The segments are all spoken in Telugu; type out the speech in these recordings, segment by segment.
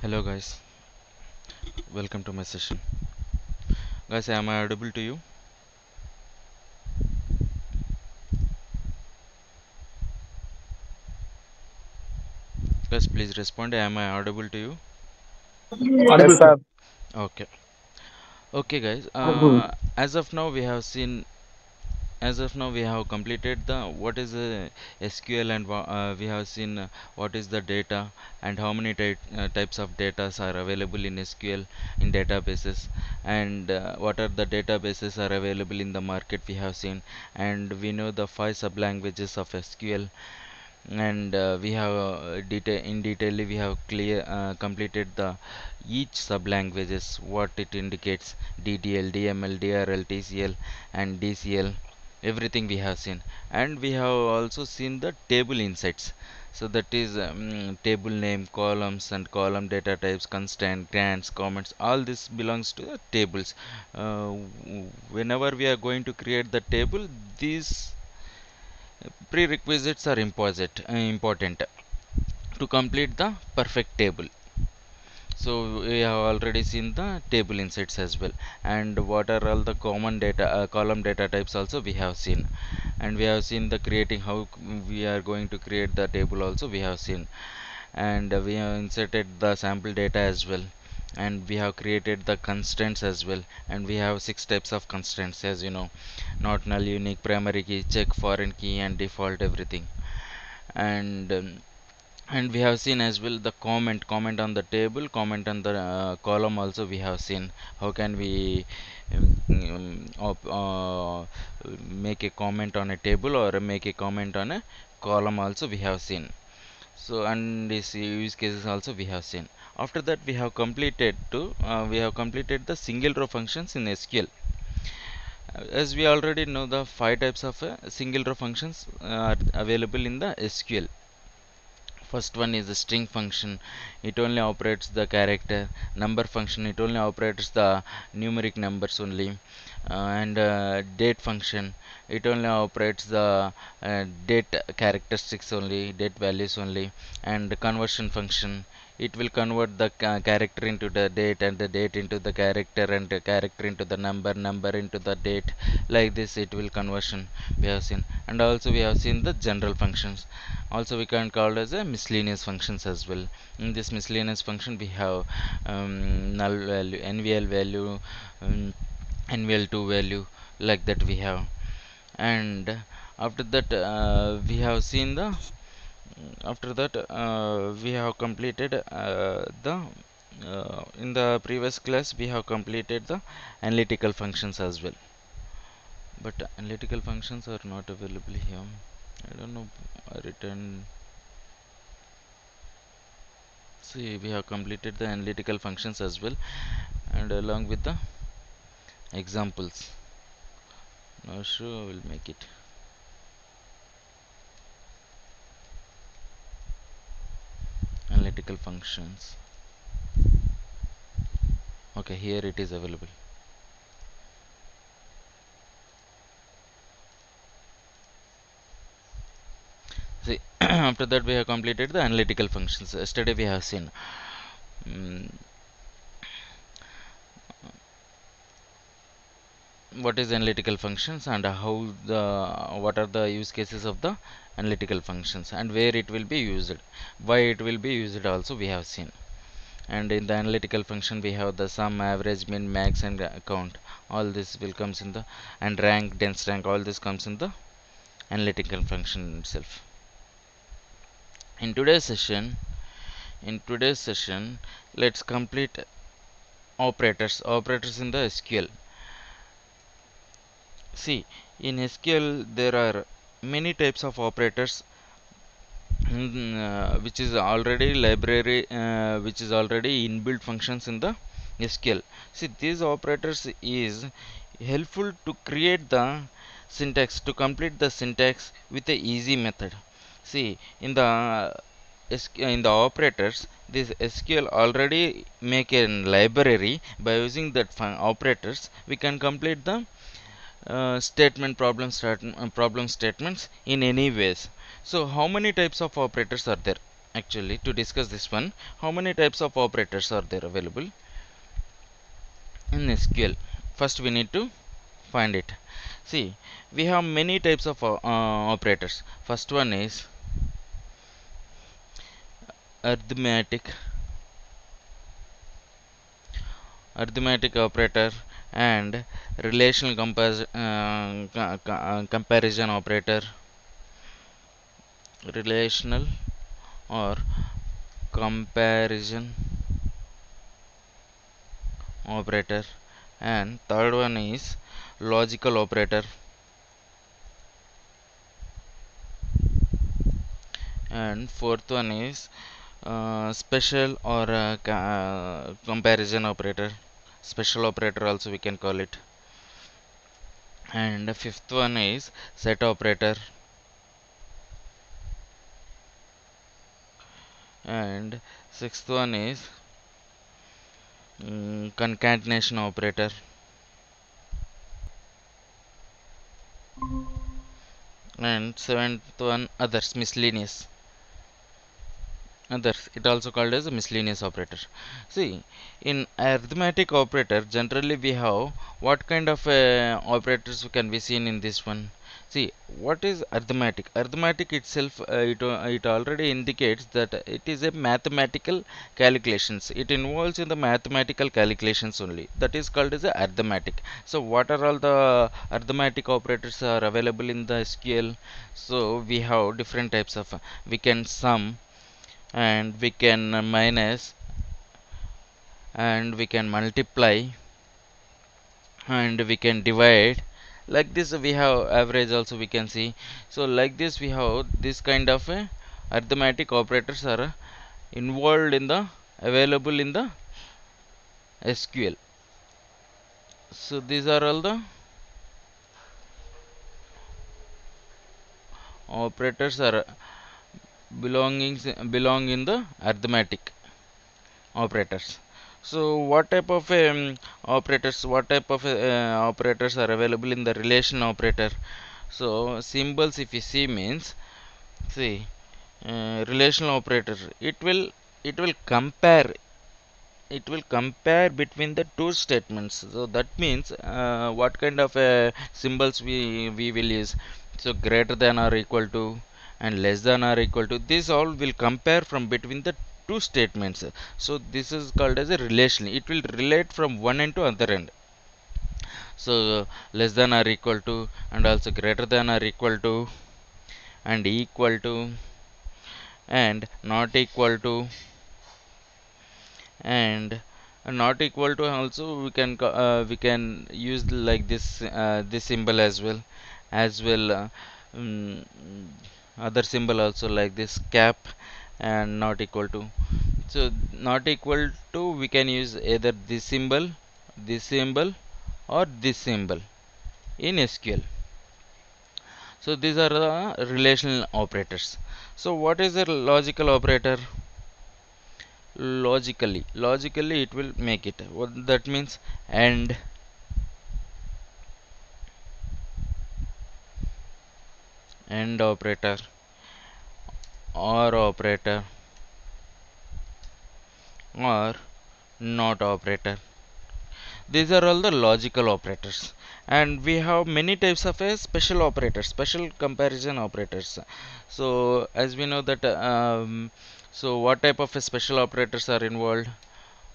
Hello guys, welcome to my session. Guys, am I audible to you? Guys, please respond. Am I audible to you? Audible, Yes, sir. sir. Okay. Okay guys, Audible. as of now we have seen as of now we have completed the what is a SQL and we have seen what is the data and how many types of data are available in SQL in databases, and what are the databases are available in the market we have seen, and we know the five sub languages of SQL, and we have in detail we have completed the each sub languages what it indicates: DDL, DML, DRL, TCL and DCL. Everything we have seen, and we have also seen the table insights. So that is table name, columns and column data types, constant, grants, comments, all this belongs to the tables. Whenever we are going to create the table, these prerequisites are important to complete the perfect table. So we have already seen the table insights as well, and what are all the common data column data types also we have seen, and we have seen the creating how we are going to create the table also we have seen, and we have inserted the sample data as well, and we have created the constraints as well, and we have six types of constraints, as you know: not null, unique, primary key, check, foreign key and default, everything. And we have seen as well the comment on the table, comment on the column also we have seen. How can we make a comment on a table or make a comment on a column also we have seen. So, and this use cases also we have seen. After that we have completed the single row functions in SQL. As we already know, the five types of single row functions are available in the SQL. First one is the string function. It only operates the character. Number function, it only operates the numeric numbers only. And date function, it only operates the date characteristics only, date values only. And the conversion function, it will convert the character into the date, and the date into the character, and the character into the number, number into the date. Like this it will conversion we have seen. And also we have seen the general functions. Also we can call as a miscellaneous functions as well. In this miscellaneous function we have null value, nvl value, nvl2 value, like that we have. And after that we have seen the after that we have completed in the previous class we have completed the analytical functions as well, but analytical functions are not available here. I don't know. I returned. See, we have completed the analytical functions as well, and along with the examples. Now sure we'll make it. Analytical functions. Okay, here it is available. See, after that we have completed the analytical functions. Yesterday we have seen mm, what is analytical functions, and how the what are the use cases of the analytical functions, and where it will be used, why it will be used also we have seen. And in the analytical function we have the sum, average, min, max and count. All this will comes in the, and rank, dense rank, all this comes in the analytical function itself. In today's session, let's complete operators in the SQL. See, in SQL there are many types of operators, which is already library, which is already inbuilt functions in the SQL. See, these operators is helpful to create the syntax, to complete the syntax with a easy method. See, in the in the operators, this SQL already make a library. By using that operators we can complete the problem statements in any ways. So how many types of operators are there? actually to discuss this one, how many types of operators are there available in SQL. First we need to find it. See, we have many types of operators. First one is arithmetic operator and relational comparison operator, relational or comparison operator, and third one is logical operator, and fourth one is special or comparison operator, special operator also we can call it, and the fifth one is set operator, and sixth one is concatenation operator, and seventh one others, miscellaneous others, it also called as a miscellaneous operator. See, in arithmetic operator generally we have what kind of operators can be seen in this one. See, what is arithmetic? Arithmetic itself, it already indicates that it is a mathematical calculations. It involves in the mathematical calculations only. That is called as a arithmetic. So, what are all the arithmetic operators are available in the SQL? So, we have different types of. We can sum, and we can minus, and we can multiply, and we can divide. Like this we have average also we can see. So like this we have this kind of arithmetic operators are involved in the available in the SQL. So these are all the operators are belong in the arithmetic operators. So what type of operators are available in the relation operator? So symbols if you see means, see, relational operator, it will compare between the two statements. So that means what kind of symbols we will use. So greater than or equal to and less than or equal to, this all will compare from between the two statements. So this is called as a relation. It will relate from one end to other end. So less than or equal to, and also greater than or equal to, and equal to, and not equal to, and not equal to also we can use like this symbol as well mm, other symbol also like this cap and not equal to. So not equal to we can use either this symbol or this symbol in SQL. So these are the relational operators. So what is a logical operator? Logically it will make it, what that means, and operator, or operator, or not operator. These are all the logical operators, and we have many types of a special operators, special comparison operators. So as we know that so what type of a special operators are involved?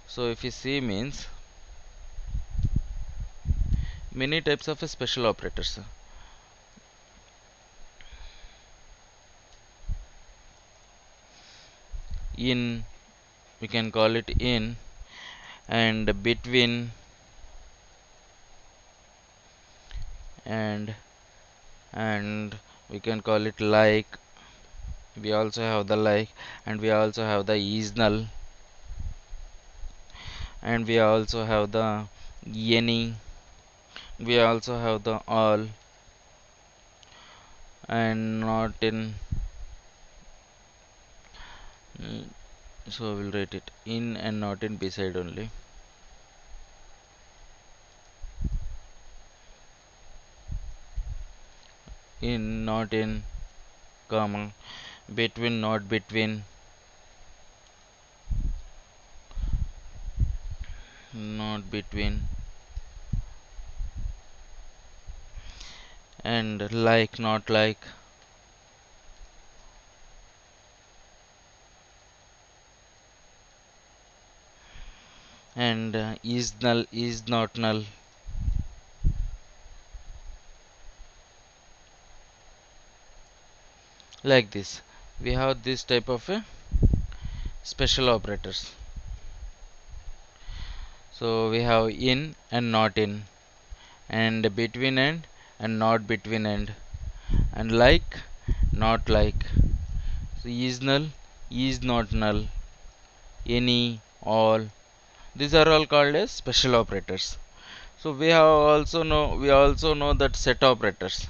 So if you see means many types of a special operators. In, we can call it in, and between, and we can call it like. We also have the like, and we also have the is null, and we also have the any, we also have the all, and not in. mm, so we'll write it in and not in beside only. In, not in, comma, between, not between, not between, and like, not like, and is null, is not null. Like this, we have this type of special operators. So we have in and not in, and between and not between and like, not like. So is null, is not null, any, all. These are all called as special operators. So we also know that set operators.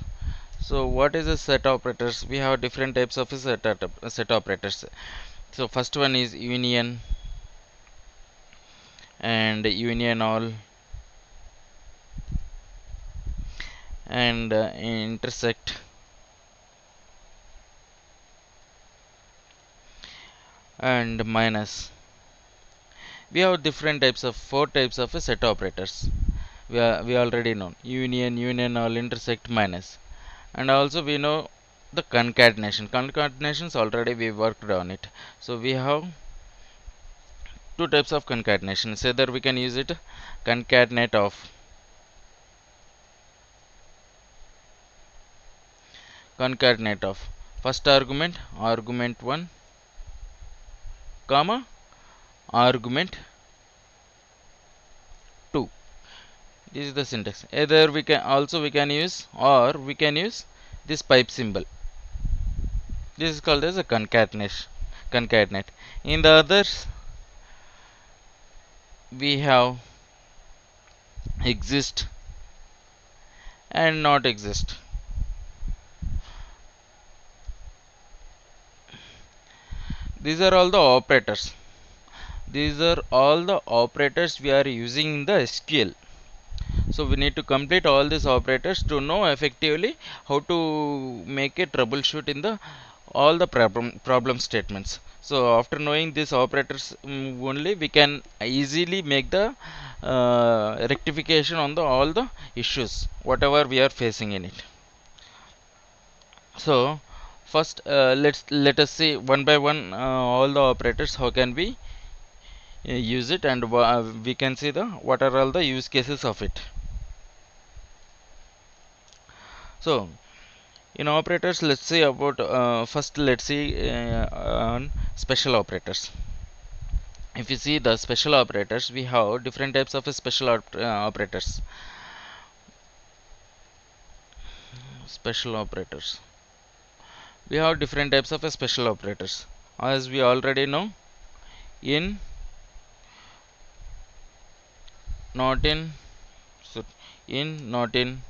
So what is a set operators? We have different types of set operators. So first one is union and union all and intersect and minus. We have different types of four types of set operators. We already know union, union all, intersect, minus, and also we know the concatenation. Concatenations already we worked on it. So we have two types of concatenation. So either we can use it concatenate of, concatenate of first argument, argument 1 comma argument 2. This is the syntax. Either we can use, or we can use this pipe symbol. This is called as a concatenation, concatenate. In the others we have exist and not exist. These are all the operators. These are all the operators we are using in the SQL. So we need to complete all these operators to know effectively how to make a troubleshoot in the all the problem statements. So after knowing these operators, only we can easily make the rectification on the all the issues whatever we are facing in it. So first let us see one by one all the operators, how can we use it, and we can see the what are all the use cases of it. So in operators, let's see about first let's see on special operators. If you see the special operators, we have different types of special operators. Special operators, we have different types of special operators, as we already know. In, not in, so in, not in,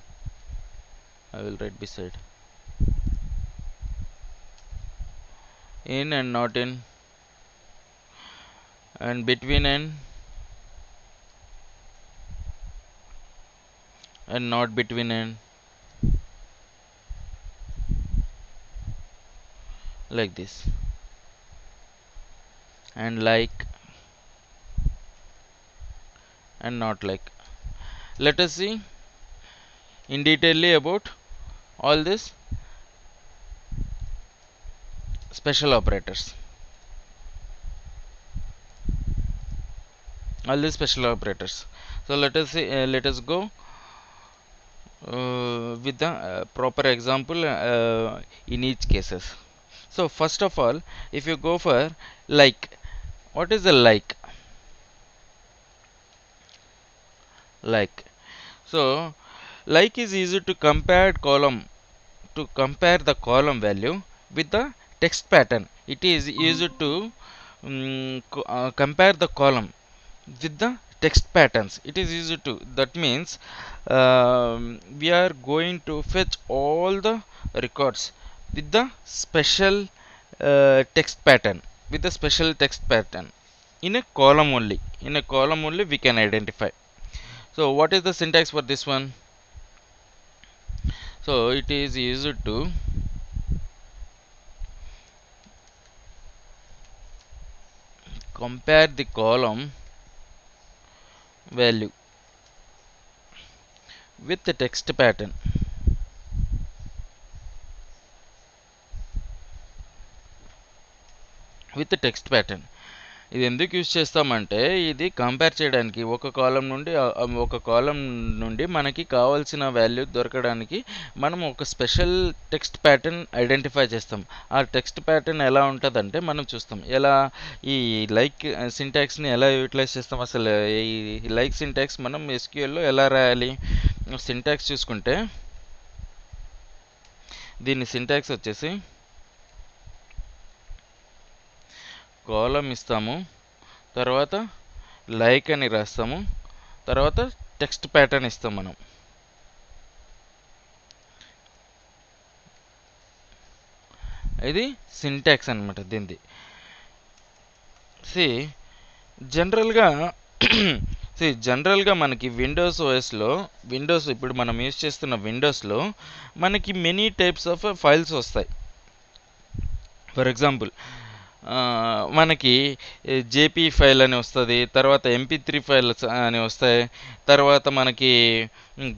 I will write beside, in and not in, and between and not between like this, and like and not like. Let us see in detail about all these special operators. All these special operators. So let us see, let us go with the proper example in each cases. So first of all, if you go for like, what is a like? Like, so like is easy to compare column, to compare the column value with the text pattern. It is easy to compare the column with the text patterns. It is easy to, that means we are going to fetch all the records with the special text pattern, with the special text pattern in a column only. In a column only we can identify. So what is the syntax for this one? So it is easy to compare the column value with the text pattern. With the text pattern. ఇది ఎందుకు యూజ్ చేస్తామంటే ఇది కంపేర్ చేయడానికి ఒక కాలం నుండి మనకి కావాల్సిన వాల్యూ దొరకడానికి మనం ఒక స్పెషల్ టెక్స్ట్ ప్యాటర్న్ ఐడెంటిఫై చేస్తాం. ఆ టెక్స్ట్ ప్యాటర్న్ ఎలా ఉంటుందంటే మనం చూస్తాం ఎలా ఈ లైక్ సింటాక్స్ని ఎలా యూటిలైజ్ చేస్తాం. అసలు ఈ లైక్ సింటాక్స్ మనం ఎస్క్యూఎల్లో ఎలా రాయాలి. సింటాక్స్ చూసుకుంటే దీని సింటాక్స్ వచ్చేసి కాలం ఇస్తాము, తర్వాత లైక్ అని రాస్తాము, తర్వాత టెక్స్ట్ ప్యాటర్న్ ఇస్తాం మనం. ఇది సింటాక్స్ అనమాట దీనిది. జనరల్గా మనకి విండోస్ ఓఎస్లో ఇప్పుడు మనం యూజ్ చేస్తున్న విండోస్లో మనకి మెనీ టైప్స్ ఆఫ్ ఫైల్స్ వస్తాయి. ఫర్ ఎగ్జాంపుల్ మనకి జేపీ ఫైల్ అని వస్తుంది, తర్వాత MP3 ఫైల్స్ అని వస్తాయి, తర్వాత మనకి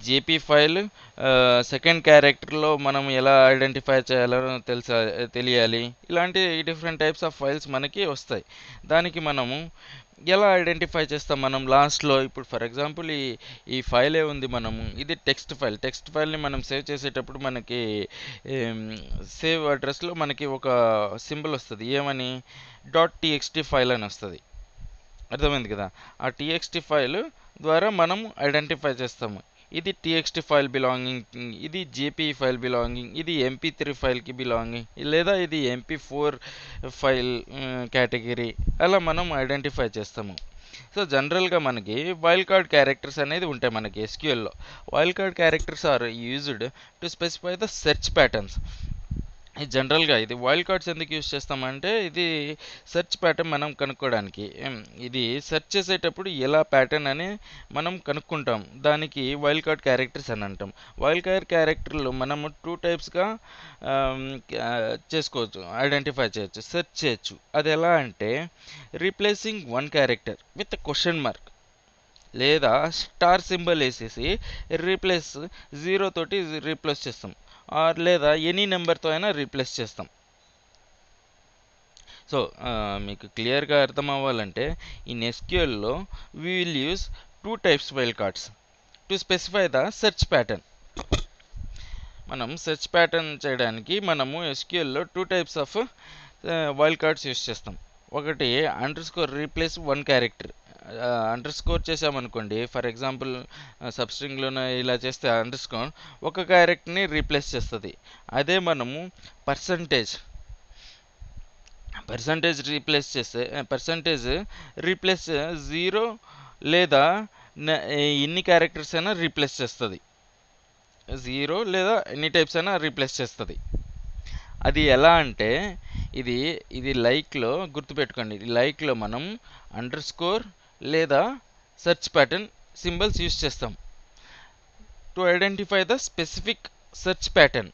జేపీ ఫైల్ సెకండ్ క్యారెక్టర్లో మనం ఎలా ఐడెంటిఫై చేయాలో తెలియాలి. ఇలాంటి డిఫరెంట్ టైప్స్ ఆఫ్ ఫైల్స్ మనకి వస్తాయి. దానికి మనము ఎలా ఐడెంటిఫై చేస్తాం మనం లాస్ట్లో. ఇప్పుడు ఫర్ ఎగ్జాంపుల్ ఈ ఫైలే ఉంది, మనము ఇది టెక్స్ట్ ఫైల్ని మనం సేవ్ చేసేటప్పుడు మనకి సేవ్ అడ్రస్లో మనకి ఒక సింబల్ వస్తుంది, ఏమని .txt ఫైల్ అని వస్తుంది. అర్థమైంది కదా. ఆ TXT ఫైల్ ద్వారా మనం ఐడెంటిఫై చేస్తాము ఇది TXT ఫైల్ బిలాంగింగ్, ఇది JPE ఫైల్ బిలాంగింగ్, ఇది MP3 ఫైల్కి బిలాంగింగ్, లేదా ఇది MP4 ఫైల్ కేటగిరీ, అలా మనం ఐడెంటిఫై చేస్తాము. సో జనరల్గా మనకి వైల్డ్ కార్డ్ క్యారెక్టర్స్ అనేది ఉంటాయి మనకి SQLలో. Wild card characters are used to specify the search patterns. జనరల్గా ఇది వైల్డ్ కార్డ్స్ ఎందుకు యూజ్ చేస్తామంటే ఇది సెర్చ్ ప్యాటర్న్ మనం కనుక్కోవడానికి. ఇది సెర్చ్ చేసేటప్పుడు ఎలా ప్యాటర్న్ అని మనం కనుక్కుంటాం, దానికి వైల్డ్ కార్డ్ క్యారెక్టర్స్ అని అంటాం. వైల్డ్ కార్డ్ క్యారెక్టర్లు మనము 2 టైప్స్గా చేసుకోవచ్చు, ఐడెంటిఫై చేయొచ్చు, సెర్చ్ చేయొచ్చు. అది ఎలా అంటే replacing one character with question mark, లేదా స్టార్ సింబల్ వేసేసి రీప్లేస్ 0 తోటి రీప్లేస్ చేస్తాం, లేదా ఎనీ నెంబర్తో అయినా రీప్లేస్ చేస్తాం. సో మీకు క్లియర్గా అర్థం అవ్వాలంటే ఇన్ SQLలో we will use 2 types wild cards to specify the search pattern. మనం సెర్చ్ ప్యాటర్న్ చేయడానికి మనము SQLలో 2 types of wild cards use చేస్తాం. ఒకటి రీప్లేస్ వన్ క్యారెక్టర్, అండర్స్కోర్ చేసామనుకోండి, ఫర్ ఎగ్జాంపుల్ సబ్స్ట్రింగ్లోనే ఇలా చేస్తే అండర్స్కోర్ ఒక క్యారెక్టర్ని రీప్లేస్ చేస్తుంది. అదే మనము పర్సంటేజ్ రీప్లేస్ చేస్తే రీప్లేస్ 0 లేదా ఎన్ని క్యారెక్టర్స్ అయినా రీప్లేస్ చేస్తుంది, 0 లేదా ఎన్ని టైప్స్ అయినా రీప్లేస్ చేస్తుంది. అది ఎలా అంటే ఇది లైక్లో గుర్తుపెట్టుకోండి, లైక్లో మనం అండర్స్కోర్ లేదా సెర్చ్ ప్యాటర్న్ సింబల్స్ యూజ్ చేస్తాం to identify the specific search pattern.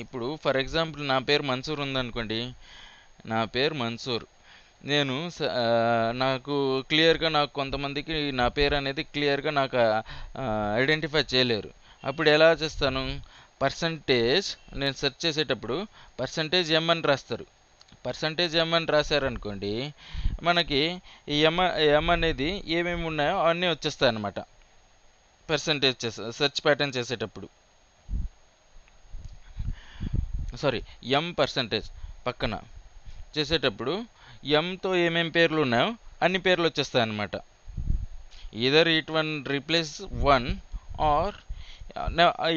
ఇప్పుడు ఫర్ ఎగ్జాంపుల్ నా పేరు మన్సూర్ ఉందనుకోండి, నా పేరు మన్సూర్, నాకు క్లియర్గా నాకు కొంతమందికి నా పేరు అనేది క్లియర్గా నాకు ఐడెంటిఫై చేయలేరు. అప్పుడు ఎలా చేస్తాను, నేను సెర్చ్ చేసేటప్పుడు %m అని రాస్తారు. %m అని రాశారనుకోండి, మనకి ఈ ఎం అనేది ఏమేమి ఉన్నాయో అన్నీ వచ్చేస్తాయి అన్నమాట. సెర్చ్ ప్యాటర్న్ చేసేటప్పుడు M% పక్కన చేసేటప్పుడు ఎంతో ఏమేమి పేర్లు ఉన్నాయో అన్ని పేర్లు వచ్చేస్తాయి అన్నమాట. Either it replace 1 or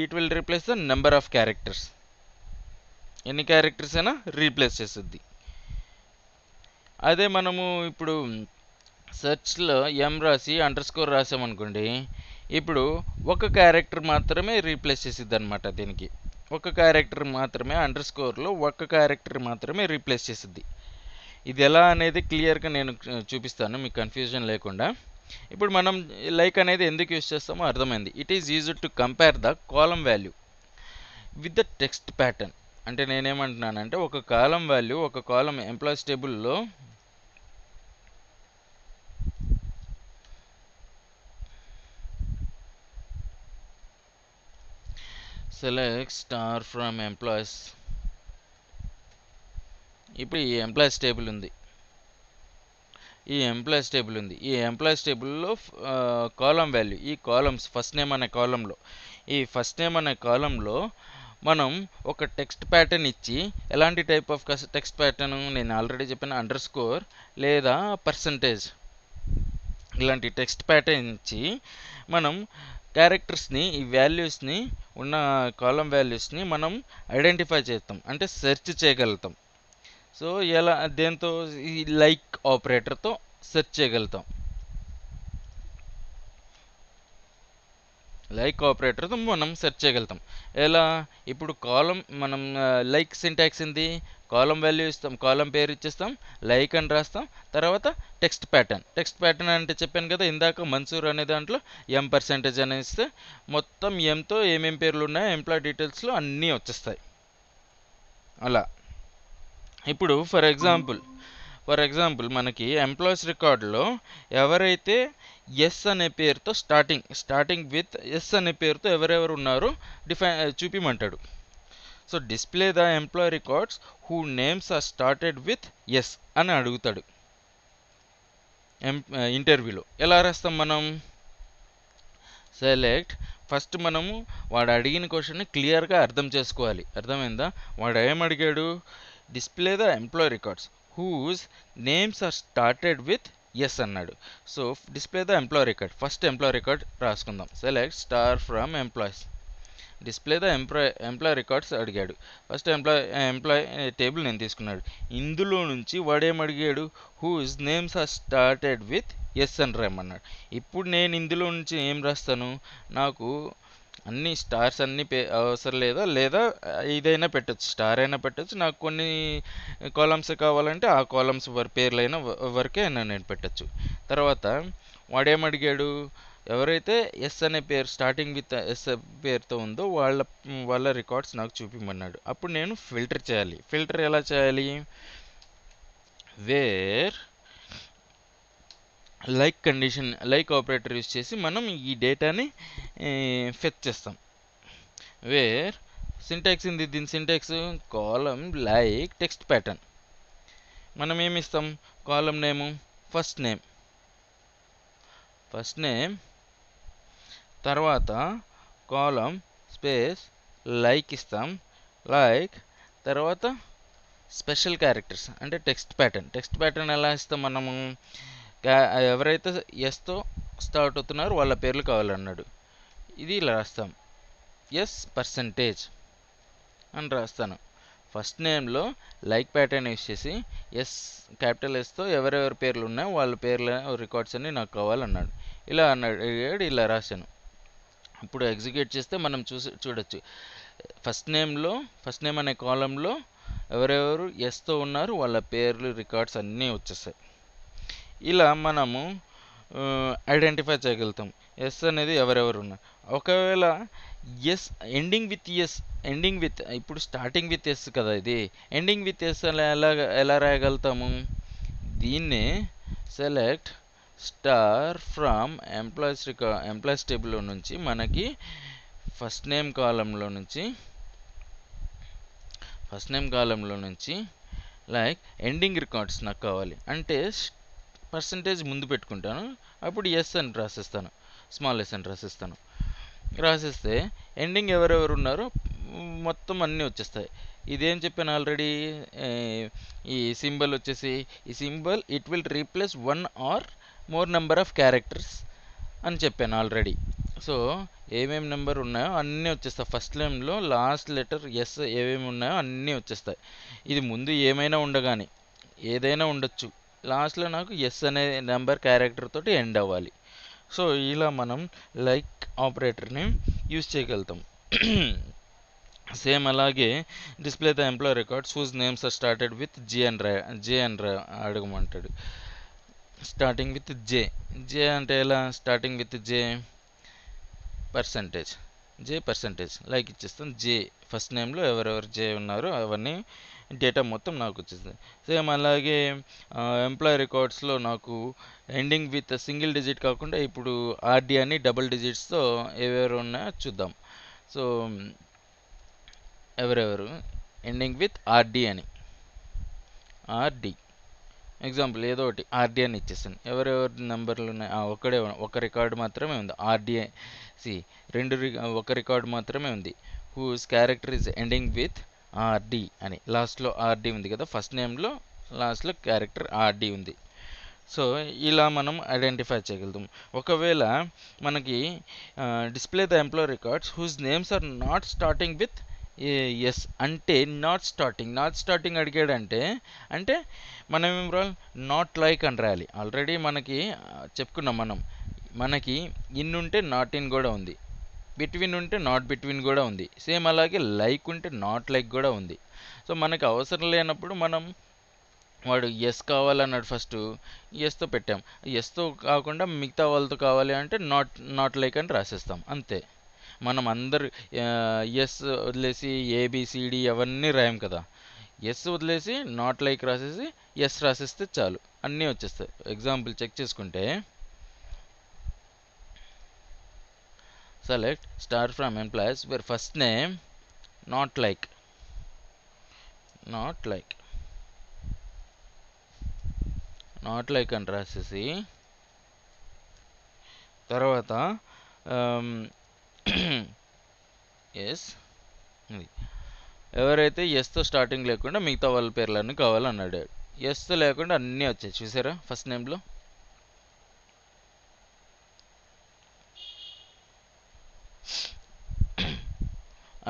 it will replace the number of characters. ఎన్ని క్యారెక్టర్స్ అయినా రీప్లేస్ చేస్తుంది. అదే మనము ఇప్పుడు సెర్చ్లో M రాసి అండర్స్కోర్ రాసామనుకోండి, ఇప్పుడు ఒక క్యారెక్టర్ మాత్రమే రీప్లేస్ చేసిద్ది అనమాట. దీనికి ఒక క్యారెక్టర్ మాత్రమే, అండర్స్కోర్లో ఒక క్యారెక్టర్ మాత్రమే రీప్లేస్ చేసిద్ది. ఇది ఎలా అనేది క్లియర్గా నేను చూపిస్తాను మీకు కన్ఫ్యూజన్ లేకుండా. ఇప్పుడు మనం లైక్ అనేది ఎందుకు యూజ్ చేస్తామో అర్థమైంది. It is used to compare the column value with the text pattern. అంటే నేనేమంటున్నానంటే ఒక కాలం వాల్యూ, ఒక కాలం ఎంప్లాయీస్ టేబుల్లో select star from employees. ఇప్పుడు ఈ ఎంప్లాయీస్ టేబుల్ ఉంది. ఈ ఎంప్లాయీస్ టేబుల్లో కాలం వాల్యూ, ఈ కాలమ్స్ ఫస్ట్ నేమ్ అనే కాలంలో, ఈ ఫస్ట్ నేమ్ అనే కాలంలో మనం ఒక టెక్స్ట్ ప్యాటర్న్ ఇచ్చి, ఎలాంటి టైప్ ఆఫ్ టెక్స్ట్ ప్యాటర్న్ నేను ఆల్రెడీ చెప్పిన అండర్స్కోర్ లేదా పర్సంటేజ్, ఇలాంటి టెక్స్ట్ ప్యాటర్న్ ఇచ్చి మనం క్యారెక్టర్స్ని, ఈ వాల్యూస్ని, ఉన్న కాలం వాల్యూస్ని మనం ఐడెంటిఫై చేస్తాం, అంటే సెర్చ్ చేయగలుగుతాం. సో ఎలా, దేంతో, ఈ లైక్ ఆపరేటర్తో సెర్చ్ చేయగలుగుతాం. లైక్ ఆపరేటర్తో మనం సెర్చ్ చేయగలుగుతాం. ఎలా, ఇప్పుడు కాలం మనం లైక్ సింటాక్స్ ఏంది, కాలం వాల్యూ ఇస్తాం, కాలం పేరు ఇచ్చేస్తాం, లైక్ అని రాస్తాం, తర్వాత టెక్స్ట్ ప్యాటర్న్ అంటే చెప్పాను కదా ఇందాక, మన్సూర్ అనే దాంట్లో M% అని ఇస్తే మొత్తం ఎంతో ఏమేం పేర్లు ఉన్నాయో ఎంప్లాయ్ డీటెయిల్స్లో అన్నీ వచ్చేస్తాయి. అలా ఇప్పుడు ఫర్ ఎగ్జాంపుల్ మనకి ఎంప్లాయీస్ రికార్డులో ఎవరైతే ఎస్ అనే పేరుతో స్టార్టింగ్ విత్ ఎస్ అనే పేరుతో ఎవరెవరు ఉన్నారో చూపిమంటాడు. So display the employee records who names are started with S అని అడుగుతాడు ఇంటర్వ్యూలో. ఎలా రాస్తాం మనం? సెలెక్ట్, ఫస్ట్ మనము వాడు అడిగిన క్వశ్చన్ని క్లియర్గా అర్థం చేసుకోవాలి. అర్థమైందా? వాడు ఏమడిగాడు? Display the employee records whose names are started with S అన్నాడు. So display the employee record, first employee record రాసుకుందాం. Select star from employees, display the employee records అడిగాడు. ఫస్ట్ ఎంప్లాయీ టేబుల్ నేను తీసుకున్నాడు. ఇందులో నుంచి వాడేమడిగాడు? Whose names are started with S అని రాయమన్నాడు. ఇప్పుడు నేను ఇందులో నుంచి ఏం రాస్తాను? నాకు అన్ని స్టార్స్ అన్నీ అవసరం లేదా ఇదైనా పెట్టచ్చు, స్టార్ అయినా పెట్టచ్చు. నాకు కొన్ని కాలమ్స్ కావాలంటే ఆ కాలమ్స్ పేర్లైన వరకే నేను పెట్టచ్చు. తర్వాత వాడేమడిగాడు? ఎవరైతే ఎస్ అనే పేరు స్టార్టింగ్ విత్ ఎస్ పేరుతో ఉందో వాళ్ళ రికార్డ్స్ నాకు చూపిమన్నాడు. అప్పుడు నేను ఫిల్టర్ చేయాలి. ఫిల్టర్ ఎలా చేయాలి? వేర్ లైక్ ఆపరేటర్ యూజ్ చేసి మనం ఈ డేటాని ఫెచ్ చేస్తాం. వేర్ సింటాక్స్ ఉంది, దీని సింటాక్స్ కాలం లైక్ టెక్స్ట్ ప్యాటర్న్. మనం ఏమి ఇస్తాం? కాలం నేము ఫస్ట్ నేమ్, తర్వాత కాలం స్పేస్ లైక్ ఇస్తాం, లైక్ తర్వాత స్పెషల్ క్యారెక్టర్స్ అంటే టెక్స్ట్ ప్యాటర్న్ ఎలా ఇస్తాం మనము? ఎవరైతే ఎస్తో స్టార్ట్ అవుతున్నారో వాళ్ళ పేర్లు కావాలన్నాడు. ఇది ఇలా రాస్తాం, S% అని రాస్తాను. ఫస్ట్ నేమ్లో లైక్ ప్యాటర్న్ యూస్ చేసి క్యాపిటల్ ఎస్తో ఎవరెవరి పేర్లు ఉన్నాయో వాళ్ళ పేర్ల రికార్డ్స్ అన్ని నాకు కావాలన్నాడు. ఇలా అన్నాడు, ఇలా రాశాను. ఇప్పుడు ఎగ్జిక్యూట్ చేస్తే మనం చూడొచ్చు ఫస్ట్ నేమ్ అనే కాలంలో ఎవరెవరు ఎస్తో ఉన్నారు వాళ్ళ పేర్లు రికార్డ్స్ అన్నీ వచ్చేస్తాయి. ఇలా మనము ఐడెంటిఫై చేయగలుగుతాం ఎస్ అనేది ఎవరెవరు ఉన్నారు. ఒకవేళ ఎస్ ఎండింగ్ విత్ ఇప్పుడు స్టార్టింగ్ విత్ ఎస్ కదా, ఇది ఎండింగ్ విత్ ఎస్ ఎలా రాయగలుగుతాము? దీన్నే సెలెక్ట్ స్టార్ ఫ్రమ్ ఎంప్లాయీస్ టేబుల్లో నుంచి మనకి ఫస్ట్ నేమ్ కాలంలో నుంచి లైక్ ఎండింగ్ రికార్డ్స్ నాకు కావాలి అంటే పర్సంటేజ్ ముందు పెట్టుకుంటాను. అప్పుడు ఎస్ అని రాసిస్తాను, స్మాల్ ఎస్ అని రాసిస్తే ఎండింగ్ ఎవరెవరు ఉన్నారో మొత్తం అన్నీ వచ్చేస్తాయి. ఇదేం చెప్పాను ఆల్రెడీ, ఈ సింబల్ వచ్చేసి it will replace 1 or more number of characters అని చెప్పాను ఆల్రెడీ. సో ఏమేమి నెంబర్ ఉన్నాయో అన్నీ వచ్చేస్తాయి. ఫస్ట్ నేమ్లో లాస్ట్ లెటర్ ఎస్ ఏమేమి ఉన్నాయో అన్నీ వచ్చేస్తాయి. ఇది ముందు ఏమైనా ఉండగాని ఏదైనా ఉండొచ్చు, లాస్ట్లో నాకు ఎస్ అనే నెంబర్ క్యారెక్టర్ తోటి ఎండ్ అవ్వాలి. సో ఇలా మనం లైక్ ఆపరేటర్ని యూజ్ చేయగలుగుతాం. సేమ్ అలాగే display the employee records whose names are started with J అని అడగమంటాడు. స్టార్టింగ్ విత్ జే అంటే ఎలా? Starting with J percentage like ఇచ్చేస్తాం. జే ఫస్ట్ నేమ్లో ఎవరెవరు జే ఉన్నారో అవన్నీ డేటా మొత్తం నాకు వచ్చేస్తుంది. సేమ్ అలాగే ఎంప్లాయీ రికార్డ్స్లో నాకు ఎండింగ్ విత్ సింగిల్ డిజిట్ కాకుండా ఇప్పుడు ఆర్డి అని డబుల్ డిజిట్స్తో ఎవరెవరు ఉన్నాయో చూద్దాం. సో ఎవరెవరు ఎండింగ్ విత్ ఆర్డి అని, ఆర్డి ఎగ్జాంపుల్ ఏదో ఒకటి ఆర్డి అని ఇచ్చేసాను. ఎవరెవరి నెంబర్లు ఉన్నాయి, ఒక రికార్డు మాత్రమే ఉంది ఆర్డిఏ. ఒక రికార్డు మాత్రమే ఉంది. Whose character is ending with R D అని, లాస్ట్లో ఆర్డి ఉంది కదా, ఫస్ట్ నేమ్లో లాస్ట్లో క్యారెక్టర్ ఆర్డి ఉంది. సో ఇలా మనం ఐడెంటిఫై చేయగలుగుతాం. ఒకవేళ మనకి display the employee records whose names are not starting with S అంటే, నాట్ స్టార్టింగ్ అడిగాడంటే అంటే మనం ఏం రాయాలి, నాట్ లైక్ అని రాయాలి. ఆల్రెడీ మనకి చెప్పుకున్నాం మనకి ఇన్ ఉంటే నాట్ ఇన్ కూడా ఉంది, బిట్వీన్ ఉంటే నాట్ బిట్వీన్ కూడా ఉంది, సేమ్ అలాగే లైక్ ఉంటే నాట్ లైక్ కూడా ఉంది. సో మనకి అవసరం లేనప్పుడు వాడు ఎస్ కావాలన్నాడు, ఫస్ట్ ఎస్తో పెట్టాం, ఎస్తో కాకుండా మిగతా వాళ్ళతో కావాలి అంటే నాట్ లైక్ అని రాసేస్తాం అంతే. మనం అందరు ఎస్ వదిలేసి ఏబిసిడి అవన్నీ రాయం కదా, ఎస్ వదిలేసి నాట్ లైక్ రాసేసి ఎస్ రాసేస్తే చాలు, అన్నీ వచ్చేస్తాయి. ఎగ్జాంపుల్ చెక్ చేసుకుంటే, select star from employees where first name not like అని రాసేసి, తర్వాత ఎస్ ఎవరైతే ఎస్తో స్టార్టింగ్ లేకుండా మిగతా వాళ్ళ పేర్లన్నీ కావాలన్నాడు. ఎస్తో లేకుండా అన్నీ వచ్చాయి చూసారా ఫస్ట్ నేమ్లో.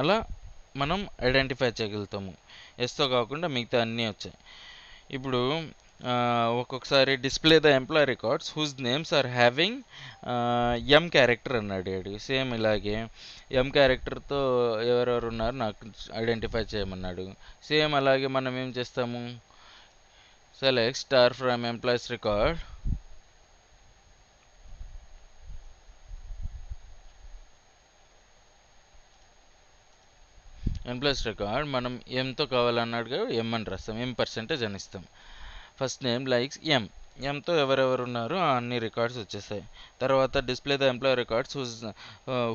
అలా మనం ఐడెంటిఫై చేయగలుగుతాము, ఎస్తో కాకుండా మిగతా అన్నీ వచ్చాయి. ఇప్పుడు ఒక్కొక్కసారి display the employee records whose names are having M character అన్నాడు. సేమ్ ఇలాగే ఎం క్యారెక్టర్తో ఎవరెవరు ఉన్నారు నాకు ఐడెంటిఫై చేయమన్నాడు. సేమ్ అలాగే మనం ఏం చేస్తాము, select star from employees record మనం ఎంతో కావాలన్నాడు, ఎం అని రాస్తాం, ఎం పర్సెంటేజ్ అని ఇస్తాం. ఫస్ట్ నేమ్ లైక్స్ ఎంతో ఎవరెవరు ఉన్నారో అన్ని రికార్డ్స్ వచ్చేస్తాయి. తర్వాత display the employee records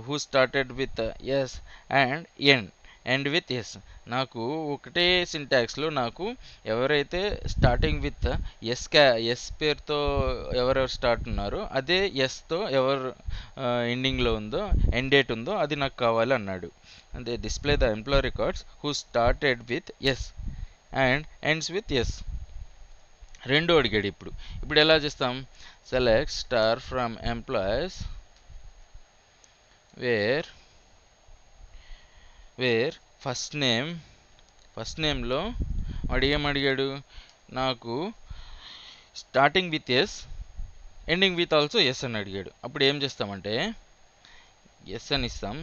who started with S and end with S. నాకు ఒకటే సింటాక్స్లో నాకు ఎవరైతే స్టార్టింగ్ విత్ ఎస్ పేరుతో ఎవరెవరు స్టార్ట్ ఉన్నారో అదే ఎస్తో ఎవరు ఎండింగ్లో ఉందో, ఎండ్ డేట్ ఉందో అది నాకు కావాలి అన్నాడు. అదే display the employee records who started with S and ends with S. రెండు అడిగాడు. ఇప్పుడు ఎలా చేస్తాం, select star from employees where first నేమ్లో వాడు ఏమడిగాడు, నాకు starting with S ending with also S అని అడిగాడు. అప్పుడు ఏం చేస్తామంటే ఎస్ అని ఇస్తాం.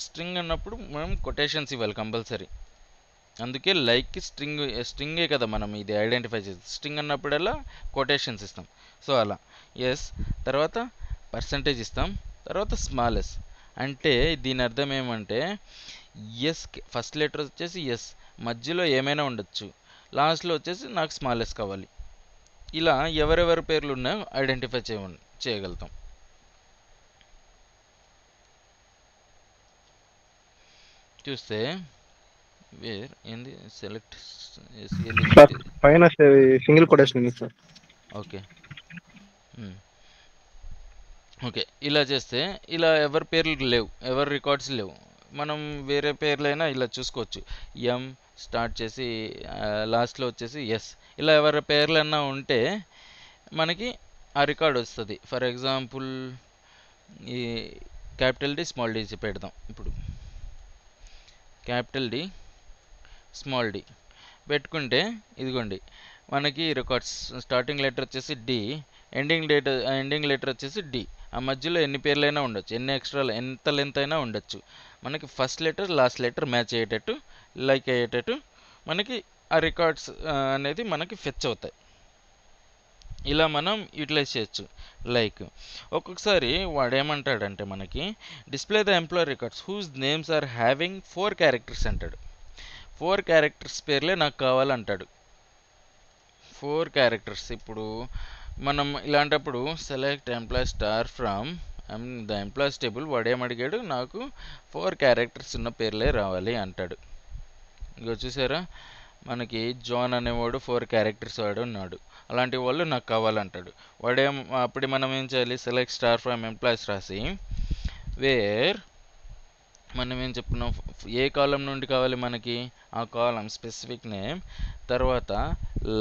స్ట్రింగ్ అన్నప్పుడు మనం కొటేషన్స్ ఇవ్వాలి కంపల్సరీ, అందుకే లైక్కి స్ట్రింగే కదా మనం ఇది ఐడెంటిఫై చేస్తాం. స్ట్రింగ్ అన్నప్పుడల్లా కొటేషన్స్ ఇస్తాం. సో అలా ఎస్ తర్వాత పర్సంటేజ్ ఇస్తాం, తర్వాత స్మాల్ ఎస్. అంటే దీని అర్థం ఏమంటే ఎస్ ఫస్ట్ లెటర్ వచ్చేసి ఎస్, మధ్యలో ఏమైనా ఉండొచ్చు, లాస్ట్లో వచ్చేసి నాకు స్మాల్ ఎస్ కావాలి. ఇలా ఎవరెవరి పేర్లు ఉన్నాయో ఐడెంటిఫై చేయగలుగుతాం. చూస్తే వేర్ ఏంది సెలెక్ట్ పైన సింగిల్ కొటేషన్ ఉంది సార్. ఓకే ఇలా చేస్తే ఇలా ఎవరి పేర్లు లేవు, ఎవరి రికార్డ్స్ లేవు, మనం వేరే పేర్లైనా ఇలా చూసుకోవచ్చు. ఎం స్టార్ట్ చేసి లాస్ట్లో వచ్చేసి ఎస్, ఇలా ఎవరి పేర్లన్నా ఉంటే మనకి ఆ రికార్డ్ వస్తుంది. ఫర్ ఎగ్జాంపుల్ ఈ క్యాపిటల్ డి స్మాల్ డి పెడదాం. ఇప్పుడు క్యాపిటల్ డి స్మాల్ డి పెట్టుకుంటే ఇదిగోండి మనకి రికార్డ్స్ స్టార్టింగ్ లెటర్ వచ్చేసి డి, ఎండింగ్ లెటర్ వచ్చేసి డి. ఆ మధ్యలో ఎన్ని పేర్లైనా ఉండొచ్చు, ఎంత లెంత్ అయినా ఉండొచ్చు. మనకి first letter last letter match అయ్యేటట్టు, లైక్ అయ్యేటట్టు మనకి ఆ రికార్డ్స్ అనేది మనకి ఫెచ్ అవుతాయి. ఇలా మనం యూటిలైజ్ చేయొచ్చు. లైక్ ఒక్కొక్కసారి వాడు ఏమంటాడంటే మనకి display the employee records whose names are having 4 characters అంటాడు. 4 క్యారెక్టర్స్ పేర్లే నాకు కావాలంటాడు. 4 క్యారెక్టర్స్. ఇప్పుడు మనం ఇలాంటప్పుడు select employee star from the employees table వాడు ఏమడిగాడు, నాకు 4 క్యారెక్టర్స్ ఉన్న పేర్లే రావాలి అంటాడు. ఇగో చూసారా, మనకి జాన్ అనేవాడు 4 క్యారెక్టర్స్ వాడు ఉన్నాడు. అలాంటి వాళ్ళు నాకు కావాలంటాడు. అప్పుడు మనం ఏం చేయాలి, సెలెక్ట్ స్టార్ ఫ్రమ్ ఎంప్లాయీస్ రాసి వేర్ మనం ఏం చెప్పుకున్నాం, ఏ కాలం నుండి కావాలి మనకి, ఆ కాలం స్పెసిఫిక్ నేమ్, తర్వాత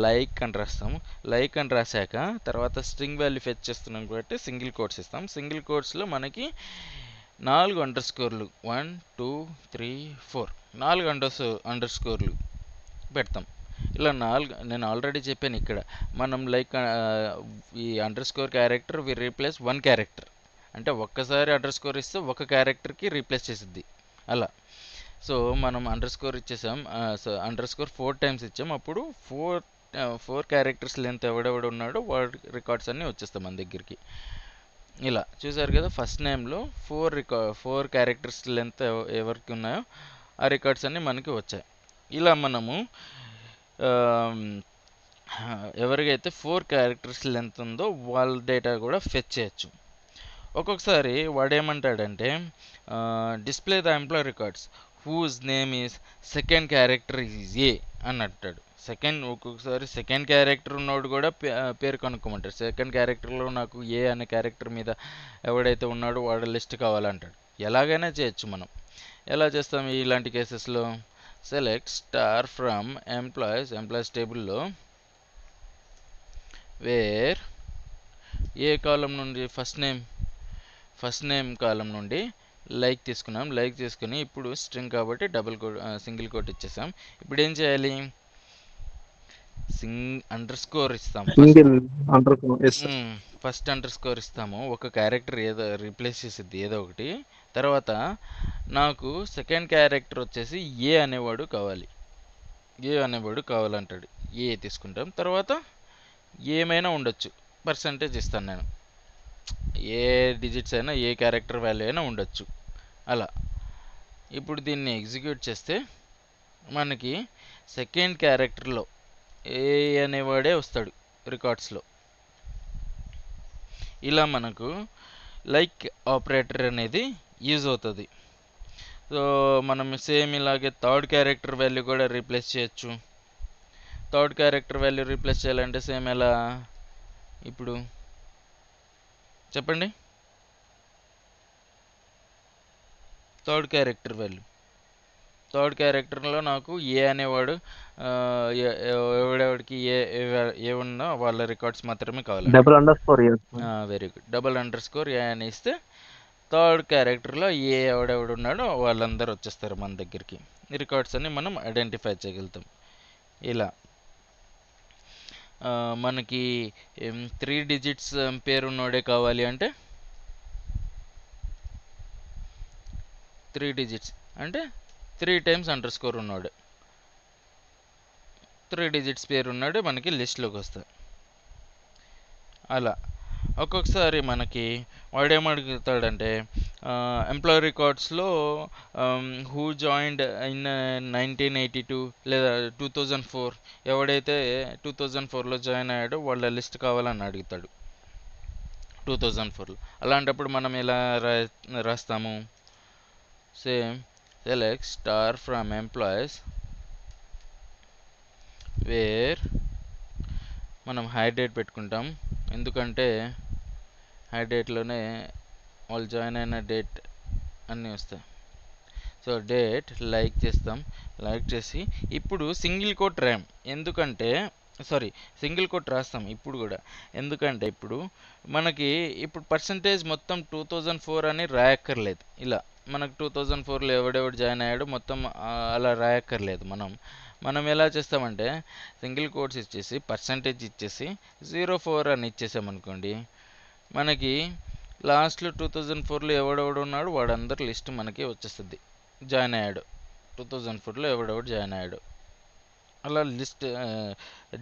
లైక్ అని రాస్తాం. లైక్ అని రాశాక తర్వాత స్ట్రింగ్ వాల్యూ ఫెచ్ చేస్తున్నాం కాబట్టి సింగిల్ కోట్స్ ఇస్తాం. సింగిల్ కోట్స్లో మనకి 4 అండర్ స్కోర్లు 1 2 3 4 4 అండర్ స్కోర్లు పెడతాం. ఇలా 4 నేను ఆల్రెడీ చెప్పాను ఇక్కడ మనం లైక్ ఈ అండర్ స్కోర్ క్యారెక్టర్ వి రీప్లేస్ 1 క్యారెక్టర్, అంటే ఒక్కసారి అండర్ స్కోర్ ఇస్తే ఒక క్యారెక్టర్కి రీప్లేస్ చేసిద్ది అలా. సో మనం అండర్ స్కోర్ ఇచ్చేసాం, అండర్ స్కోర్ 4 టైమ్స్ ఇచ్చాం. అప్పుడు 4 క్యారెక్టర్స్ లెంత్ ఎవడెవడు ఉన్నాడో వాడి రికార్డ్స్ అన్నీ వచ్చేస్తాం మన దగ్గరికి. ఇలా చూసారు కదా, ఫస్ట్ నేమ్లో 4 క్యారెక్టర్స్ లెంత్ ఎవరికి ఉన్నాయో ఆ రికార్డ్స్ అన్నీ మనకి వచ్చాయి. ఇలా మనము ఎవరికైతే 4 క్యారెక్టర్స్ లెంత్ ఉందో వాళ్ళ డేటా కూడా ఫెచ్ చేయొచ్చు. ఒక్కొక్కసారి వాడేమంటాడంటే display the employee records whose name is second character is A అని అంటాడు. ఒక్కొక్కసారి సెకండ్ క్యారెక్టర్ ఉన్నవాడు కూడా పేరు కనుక్కోమంటాడు. సెకండ్ క్యారెక్టర్లో నాకు ఏ అనే క్యారెక్టర్ మీద ఎవడైతే ఉన్నాడో వాడు లిస్ట్ కావాలంటాడు. ఎలాగైనా చేయొచ్చు మనం. ఎలా చేస్తాం ఇలాంటి కేసెస్లో, సెలెక్ట్ స్టార్ ఫ్రమ్ ఎంప్లాయీస్ టేబుల్లో వేర్ ఏ కాలం నుండి ఫస్ట్ నేమ్ కాలం నుండి లైక్ తీసుకున్నాం. లైక్ తీసుకుని ఇప్పుడు స్ట్రింగ్ కాబట్టి సింగిల్ కోట్ ఇచ్చేసాం. ఇప్పుడు ఏం చేయాలి, అండర్ స్కోర్ ఇస్తాం. ఫస్ట్ అండర్ స్కోర్ ఇస్తాము, ఒక క్యారెక్టర్ ఏదో రీప్లేస్ చేసిద్ది ఏదో ఒకటి. తర్వాత నాకు సెకండ్ క్యారెక్టర్ వచ్చేసి ఏ అనేవాడు కావాలంటాడు. ఏ తీసుకుంటాం. తర్వాత ఏమైనా ఉండొచ్చు, పర్సంటేజ్ ఇస్తాను నేను, ఏ డిజిట్స్ అయినా ఏ క్యారెక్టర్ వాల్యూ అయినా ఉండొచ్చు అలా. ఇప్పుడు దీన్ని ఎగ్జిక్యూట్ చేస్తే మనకి సెకండ్ క్యారెక్టర్లో ఏ అనేవాడే వస్తాడు రికార్డ్స్లో. ఇలా మనకు లైక్ ఆపరేటర్ అనేది యూజ్ అవుతుంది. సో మనం సేమ్ ఇలాగే థర్డ్ క్యారెక్టర్ వాల్యూ కూడా రీప్లేస్ చేయొచ్చు. థర్డ్ క్యారెక్టర్ వాల్యూ రీప్లేస్ చేయాలంటే సేమ్ ఎలా, ఇప్పుడు చెప్పండి. థర్డ్ క్యారెక్టర్లో నాకు ఏ అనేవాడు ఎవడెవడికి ఏ ఉన్నా వాళ్ళ రికార్డ్స్ మాత్రమే కావాలి. Very good. Double underscore A అని ఇస్తే థర్డ్ క్యారెక్టర్లో ఏ ఎవడెవడు ఉన్నాడో వాళ్ళందరూ వచ్చేస్తారు మన దగ్గరికి. రికార్డ్స్ అన్ని మనం ఐడెంటిఫై చేయగలుగుతాం. ఇలా మనకి 3 డిజిట్స్ పేరున్నోడే కావాలి అంటే 3 డిజిట్స్ అంటే 3 టైమ్స్ అండర్ స్కోర్ ఉన్నాడు, 3 డిజిట్స్ పేరు ఉన్నాడు మనకి లిస్ట్లోకి వస్తుంది. అలా ఒక్కొక్కసారి మనకి వాడేమడుగుతాడంటే ఎంప్లాయీ రికార్డ్స్లో హూ జాయిన్డ్ ఇన్ 1982 లేదా 2004 ఎవడైతే 2004లో జాయిన్ అయ్యాడో వాళ్ళ లిస్ట్ కావాలని అడుగుతాడు 2004లో. అలాంటప్పుడు మనం ఎలా రాస్తాము, same select star from employees where మనం హై డేట్ పెట్టుకుంటాం, ఎందుకంటే హై డేట్లోనే వాళ్ళు జాయిన్ అయిన డేట్ అన్నీ వస్తాయి. సో డేట్ లైక్ చేస్తాం. లైక్ చేసి ఇప్పుడు సింగిల్ కోట్ రాయం, ఎందుకంటే సింగిల్ కోట్ రాస్తాం ఇప్పుడు కూడా, ఎందుకంటే ఇప్పుడు మనకి ఇప్పుడు పర్సంటేజ్ మొత్తం 2004 అని రాయక్కర్లేదు. ఇలా మనకు 2004లో ఎవడెవడు జాయిన్ అయ్యాడో మొత్తం అలా రాయక్కర్లేదు. మనం ఎలా చేస్తామంటే సింగిల్ కోట్స్ ఇచ్చేసి పర్సంటేజ్ ఇచ్చేసి 04 అని ఇచ్చేసామనుకోండి, మనకి లాస్ట్లో 2004లో ఎవడెవడు ఉన్నాడు వాడందరి లిస్ట్ మనకి వచ్చేస్తుంది. జాయిన్ అయ్యాడు 2004లో ఎవడెవడు జాయిన్ అయ్యాడు అలా లిస్ట్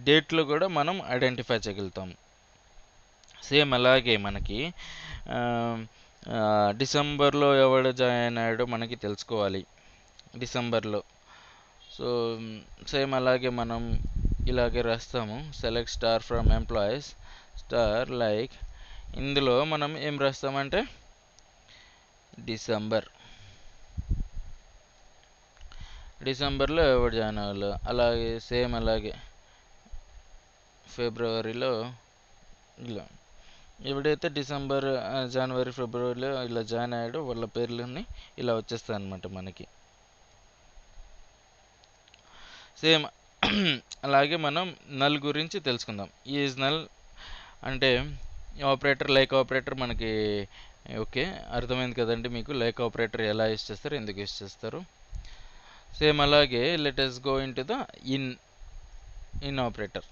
డేట్లో కూడా మనం ఐడెంటిఫై చేయగలుగుతాం. సేమ్ అలాగే మనకి డిసెంబర్లో ఎవడు జాయిన్ అయ్యాడో మనకి తెలుసుకోవాలి డిసెంబర్లో. సో సేమ్ అలాగే మనం ఇలాగే రాస్తాము, select star from employees star like. ఇందులో మనం ఏం రాస్తామంటే డిసెంబర్. డిసెంబర్లో ఎవరు జాయిన్ అవ్వాలి, అలాగే సేమ్ అలాగే ఫిబ్రవరిలో ఇలా ఎవడైతే డిసెంబర్ జనవరి ఫిబ్రవరిలో ఇలా జాయిన్ అయ్యాడో వాళ్ళ పేర్లన్నీ ఇలా వచ్చేస్తాయి అన్నమాట మనకి. సేమ్ అలాగే మనం నల్ గురించి తెలుసుకుందాం. ఈజ్ నల్ అంటే ఆపరేటర్, లైక్ ఆపరేటర్ మనకి ఓకే అర్థమైంది కదండి మీకు. లైక్ ఆపరేటర్ ఎలా యూస్ చేస్తారు, ఎందుకు యూస్ చేస్తారు. సేమ్ అలాగే let us go in to the in operator.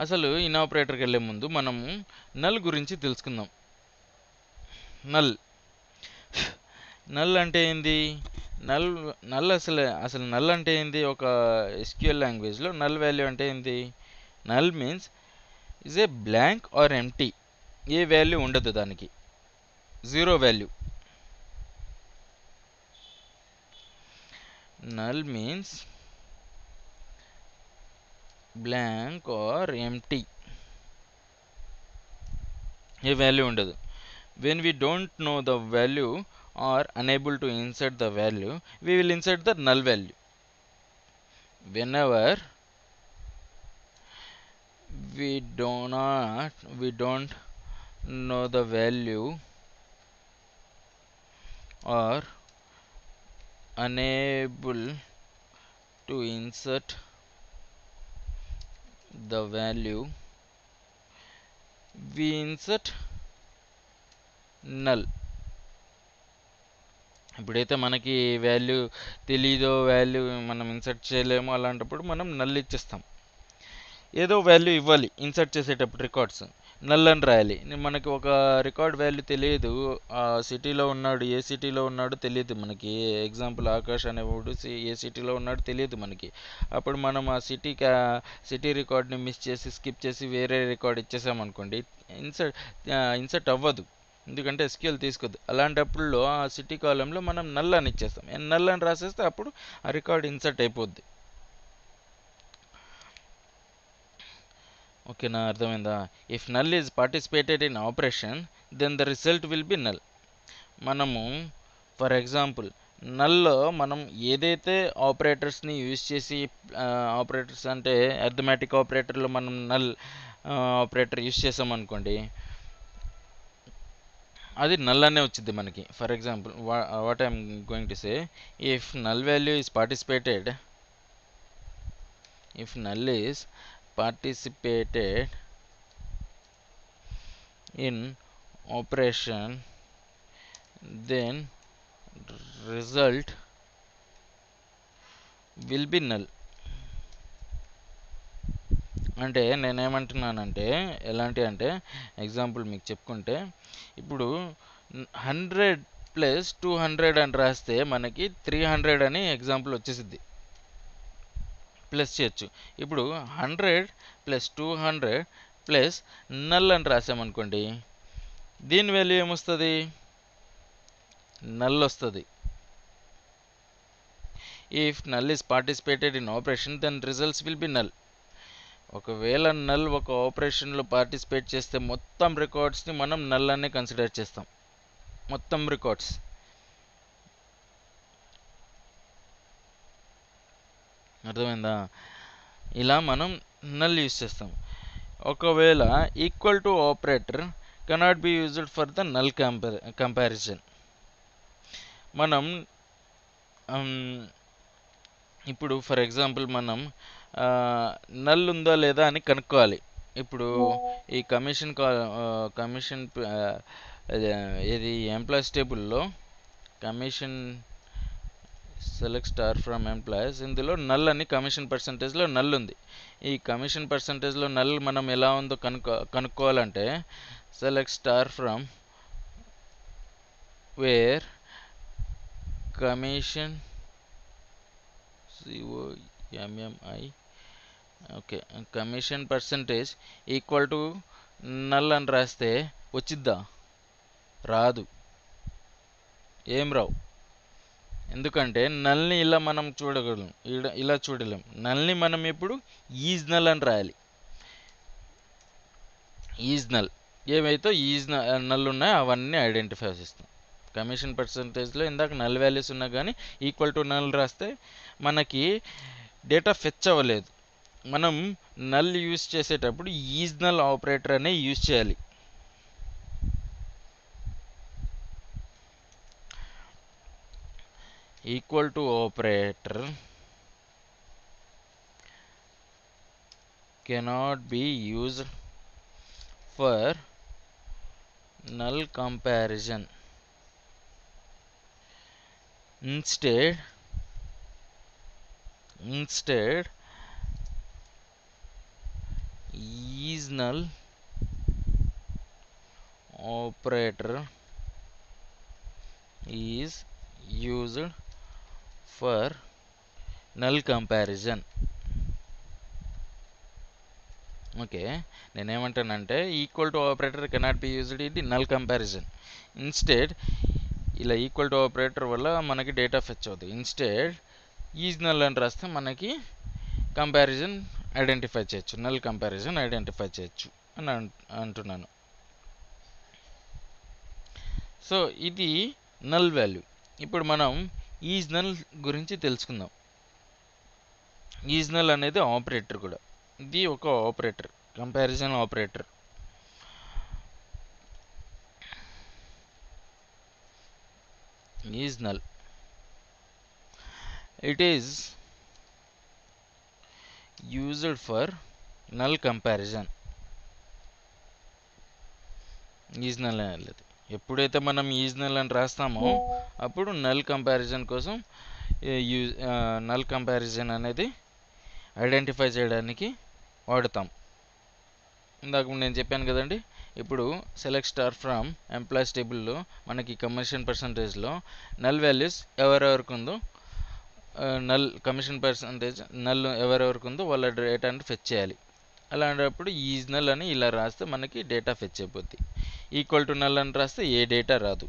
అసలు ఇన్ ఆపరేటర్కి వెళ్ళే ముందు మనము నల్ గురించి తెలుసుకుందాం. నల్ అంటే ఏంది? నల్ అసలు నల్ అంటే ఏంది? ఒక SQL లాంగ్వేజ్లో నల్ వాల్యూ అంటే ఏంది? Null means is a blank or empty, ఏ వాల్యూ ఉండదు దానికి, zero value. Null means blank or empty, ఏ వాల్యూ ఉండదు. When we don't know the value or unable to insert the value, we will insert the null value. Whenever we don't know the value or unable to insert the value, we insert null. ఇప్పుడైతే మనకి వాల్యూ తెలీదో, వాల్యూ మనం ఇన్సర్ట్ చేయలేమో, అలాంటప్పుడు మనం నల్ ఇచ్చేస్తాం. ఏదో వాల్యూ ఇవ్వాలి ఇన్సర్ట్ చేసేటప్పుడు, రికార్డ్స్ నల్ అని రాయాలి. మనకి ఒక రికార్డ్ వాల్యూ తెలియదు, సిటీలో ఉన్నాడు, ఏ సిటీలో ఉన్నాడో తెలియదు మనకి. ఎగ్జాంపుల్ ఆకాష్ అనేవాడు ఏ సిటీలో ఉన్నాడో తెలియదు మనకి. అప్పుడు మనం ఆ సిటీ రికార్డ్ని మిస్ చేసి, స్కిప్ చేసి వేరే రికార్డ్ ఇచ్చేసామనుకోండి, ఇన్సర్ట్ అవ్వదు, ఎందుకంటే SQL తీసుకోదు. అలాంటప్పుడు ఆ సిటీ కాలంలో మనం నల్ అని ఇచ్చేస్తాం. నల్ అని రాసేస్తే అప్పుడు ఆ రికార్డ్ ఇన్సర్ట్ అయిపోద్ది. ఓకేనా, అర్థమైందా? If null is participated in operation then the result will be null. మనము ఫర్ ఎగ్జాంపుల్ నల్లో మనం ఏదైతే ఆపరేటర్స్ని యూజ్ చేసి, ఆపరేటర్స్ అంటే అర్థమెటిక్ ఆపరేటర్లో మనం నల్ ఆపరేటర్ యూజ్ చేసామనుకోండి, అది నల్ అనే వచ్చింది మనకి. For example what I'm going to say, if null value is participated, if null is participated in operation, then result will be null. అంటే నేనేమంటున్నానంటే, ఎలాంటి అంటే ఎగ్జాంపుల్ మీకు చెప్పుకుంటే, ఇప్పుడు 100 + 200 అని రాస్తే మనకి 300 అని ఎగ్జాంపుల్ వచ్చేసిద్ది, ప్లస్ చేయొచ్చు. ఇప్పుడు 100 + 200 ప్లస్ నల్ అని రాసామనుకోండి, దీని వాల్యూ ఏమొస్తుంది? నల్ వస్తుంది. If null is participated in operation then results will be null. ఒకవేళ నల్ ఒక ఆపరేషన్లో పార్టిసిపేట్ చేస్తే మొత్తం రికార్డ్స్ని మనం నల్ అనే కన్సిడర్ చేస్తాం, మొత్తం రికార్డ్స్. అర్థమైందా? ఇలా మనం నల్ యూజ్ చేస్తాం. ఒకవేళ equal to operator cannot be used for the null comparison. మనం ఇప్పుడు ఫర్ ఎగ్జాంపుల్ మనం నల్ ఉందా లేదా అని కనుక్కోవాలి. ఇప్పుడు ఈ కమిషన్ ఇది ఎంప్లాయీస్ టేబుల్లో commission select star from employees, ఇందులో నల్ అని కమిషన్ పర్సంటేజ్లో నల్ ఉంది. ఈ కమిషన్ పర్సంటేజ్లో నల్ మనం ఎలా ఉందో కనుక్కోవాలంటే select star from where commission COMMI okay commission percentage equal to null అని రాస్తే వచ్చిద్దా? రాదు, ఏం రావు. ఎందుకంటే నల్ని ఇలా మనం చూడగలం, ఇలా చూడలేం. నల్ని మనం ఇప్పుడు ఈజ్ నల్ అని రాయాలి. ఈజ్ నల్ ఏవైతే నల్ ఉన్నాయో అవన్నీ ఐడెంటిఫై చేస్తాం. కమిషన్ పర్సంటేజ్లో ఇందాక నల్ వాల్యూస్ ఉన్నా కానీ ఈక్వల్ టు నల్ రాస్తే మనకి డేటా ఫెచ్ అవ్వలేదు. మనం నల్ యూజ్ చేసేటప్పుడు ఈజ్ నల్ ఆపరేటర్ అనే యూజ్ చేయాలి. Equal to operator cannot be used for null comparison. Instead is null operator is used for null comparison. Okay, నేనేమంటానంటే equal to operator cannot be used ఇది నల్ కంపారిజన్. ఇన్స్టెడ్ ఇలా ఈక్వల్ టు ఆపరేటర్ వల్ల మనకి డేటా ఫెచ్ అవుతుంది. ఇన్స్టెడ్ ఈజ్ నల్ అని రాస్తే మనకి కంపారిజన్ ఐడెంటిఫై చేయొచ్చు, నల్ కంపారిజన్ ఐడెంటిఫై చేయొచ్చు అని అంటున్నాను. సో ఇది నల్ వాల్యూ. ఇప్పుడు మనం ఈజ్ నల్ గురించి తెలుసుకుందాం. ఈజ్ నల్ అనేది ఆపరేటర్ కూడా, ఇది ఒక operator, comparison operator. Is null, it is used for null comparison. Is null అనేది ఎప్పుడైతే మనం ఈజ్ నల్ అని రాస్తామో అప్పుడు నల్ కంపారిజన్ కోసం నల్ కంపారిజన్ అనేది ఐడెంటిఫై చేయడానికి వాడతాం. ఇందాక నేను చెప్పాను కదండి, ఇప్పుడు సెలెక్ట్ స్టార్ ఫ్రమ్ ఎంప్లాయీస్ టేబుల్లో మనకి కమిషన్ పర్సంటేజ్లో నల్ వాల్యూస్ ఎవరెవరికి ఉందో, నల్ కమిషన్ పర్సంటేజ్ నల్ ఎవరెవరికి ఉందో వాళ్ళ డేటాని ఫెచ్ చేయాలి. అలాంటప్పుడు ఈజ్ నల్ అని ఇలా రాస్తే మనకి డేటా ఫెచ్ అయిపోద్ది. ఈక్వల్ టు నల్ అని రాస్తే ఏ డేటా రాదు.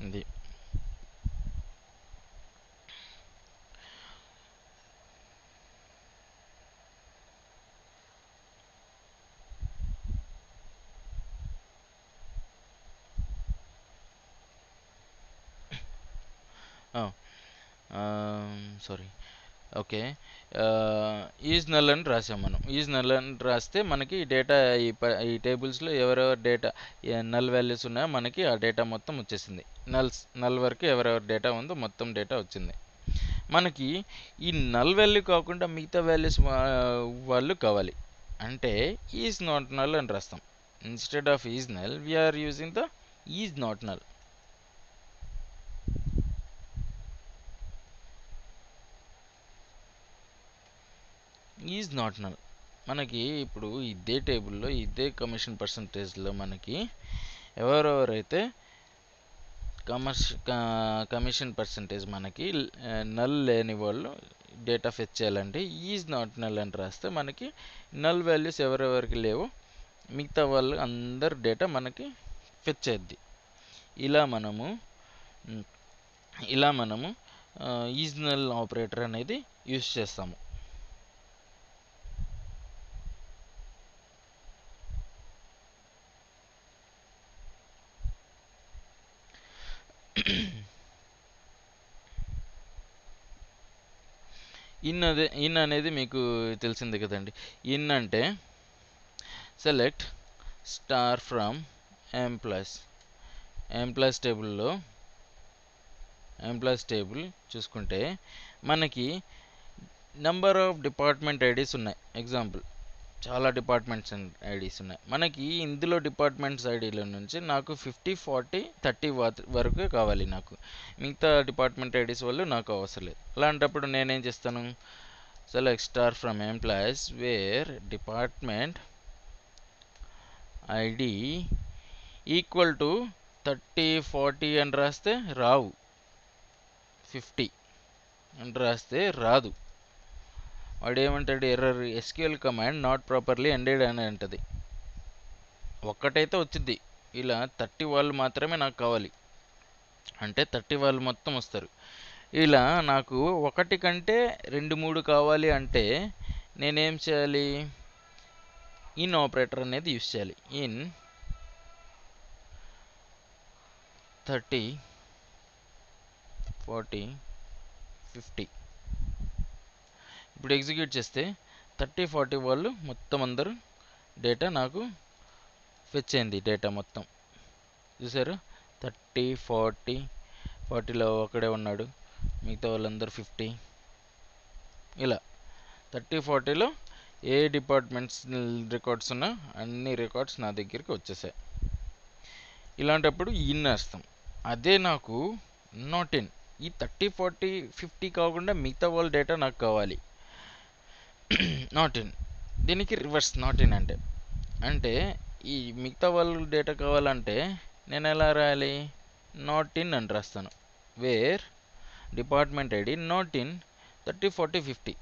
ఇది సారీ, ఓకే, ఈజ్ నల్ అని రాసాం మనం. ఈజ్ నల్ అని రాస్తే మనకి డేటా ఈ టేబుల్స్లో ఎవరెవరి డేటా నల్ వాల్యూస్ ఉన్నాయో మనకి ఆ డేటా మొత్తం వచ్చేసింది. నల్ వరకు ఎవరెవరి డేటా ఉందో మొత్తం డేటా వచ్చింది. మనకి ఈ నల్ వాల్యూ కాకుండా మిగతా వాల్యూస్ వాళ్ళు కావాలి అంటే ఈజ్ నాట్ నల్ అని రాస్తాం. Instead of is null we are using the is not null. Is not null మనకి ఇప్పుడు ఇదే టేబుల్లో ఇదే కమిషన్ పర్సంటేజ్లో మనకి ఎవరెవరైతే కమిషన్ పర్సంటేజ్ మనకి నల్ లేని వాళ్ళు డేటా ఫెచ్ చేయాలంటే ఈజ్ నాట్ నల్ అని రాస్తే మనకి నల్ వాల్యూస్ ఎవరెవరికి లేవో మిగతా వాళ్ళు అందరు డేటా మనకి ఫెచ్ చేద్ది. ఇలా మనము ఈజ్ నల్ ఆపరేటర్ అనేది యూజ్ చేస్తాము. ఇన్ అనేది మీకు తెలిసిందే కదండి. ఇన్ అంటే సెలెక్ట్ స్టార్ ఫ్రమ్ ఎంప్లాయీస్ టేబుల్లో ఎంప్లాయీస్ టేబుల్ చూసుకుంటే మనకి నెంబర్ ఆఫ్ డిపార్ట్మెంట్ ఐడీస్ ఉన్నాయి. ఎగ్జాంపుల్ చాలా డిపార్ట్మెంట్స్ ఐడీస్ ఉన్నాయి. మనకి ఇందులో డిపార్ట్మెంట్స్ ఐడీల నుంచి నాకు 50, 40, 30 వరకు కావాలి. నాకు మిగతా డిపార్ట్మెంట్ ఐడీస్ వాళ్ళు నాకు అవసరం లేదు. అలాంటప్పుడు నేనేం చేస్తాను, select star from employees where department ID equal to 30, 40 అని రాస్తే రావు, 50 అని రాస్తే రాదు. వాడు ఏమంటాడు, error SQL command not properly ended అని అంటది. ఒక్కటైతే వచ్చింది, ఇలా 30 వాళ్ళు మాత్రమే నాకు కావాలి అంటే 30 వాళ్ళు మొత్తం వస్తారు. ఇలా నాకు ఒకటి కంటే 2 3 కావాలి అంటే నేనేం చేయాలి, ఇన్ ఆపరేటర్ అనేది యూస్ చేయాలి. ఇన్ 30 40 50. ఇప్పుడు ఎగ్జిక్యూట్ చేస్తే 30 40 వాళ్ళు మొత్తం అందరూ డేటా నాకు ఫెచ్ అయింది. డేటా మొత్తం చూసారు, 30 40 40లో ఒకడే ఉన్నాడు, మిగతా వాళ్ళందరూ 50. ఇలా 30 40లో ఏ డిపార్ట్మెంట్స్ రికార్డ్స్ ఉన్నా అన్ని రికార్డ్స్ నా దగ్గరికి వచ్చేసాయి. ఇలాంటప్పుడు ఇన్ వేస్తాం. అదే నాకు నాట్ ఇన్, ఈ 30 40 50 కాకుండా మిగతా వాళ్ళ డేటా నాకు కావాలి, నాట్ ఇన్. దీనికి రివర్స్ నాట్ ఇన్ అంటే ఈ మిగతా వాళ్ళ డేటా కావాలంటే నేను ఎలా రాయాలి, నాట్ ఇన్ అని రాస్తాను. Where department ID not in 30 40 50.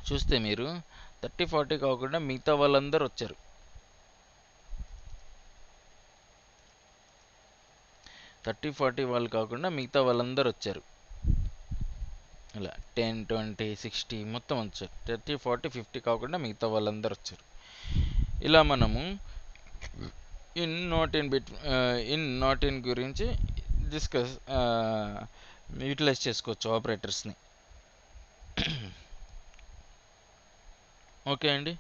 చూస్తే మీరు 30 40 కాకుండా మిగతా వాళ్ళందరూ వచ్చారు. 30 40 వాళ్ళు కాకుండా మిగతా వాళ్ళందరూ వచ్చారు. ఇలా 10 20 60 మొత్తం వచ్చారు. 30 40 50 కాకుండా మిగతా వాళ్ళందరూ వచ్చారు. ఇలా మనము ఇన్ నాట్ ఇన్ గురించి యూటిలైజ్ చేసుకోవచ్చు ఆపరేటర్స్ని. ఓకే అండి.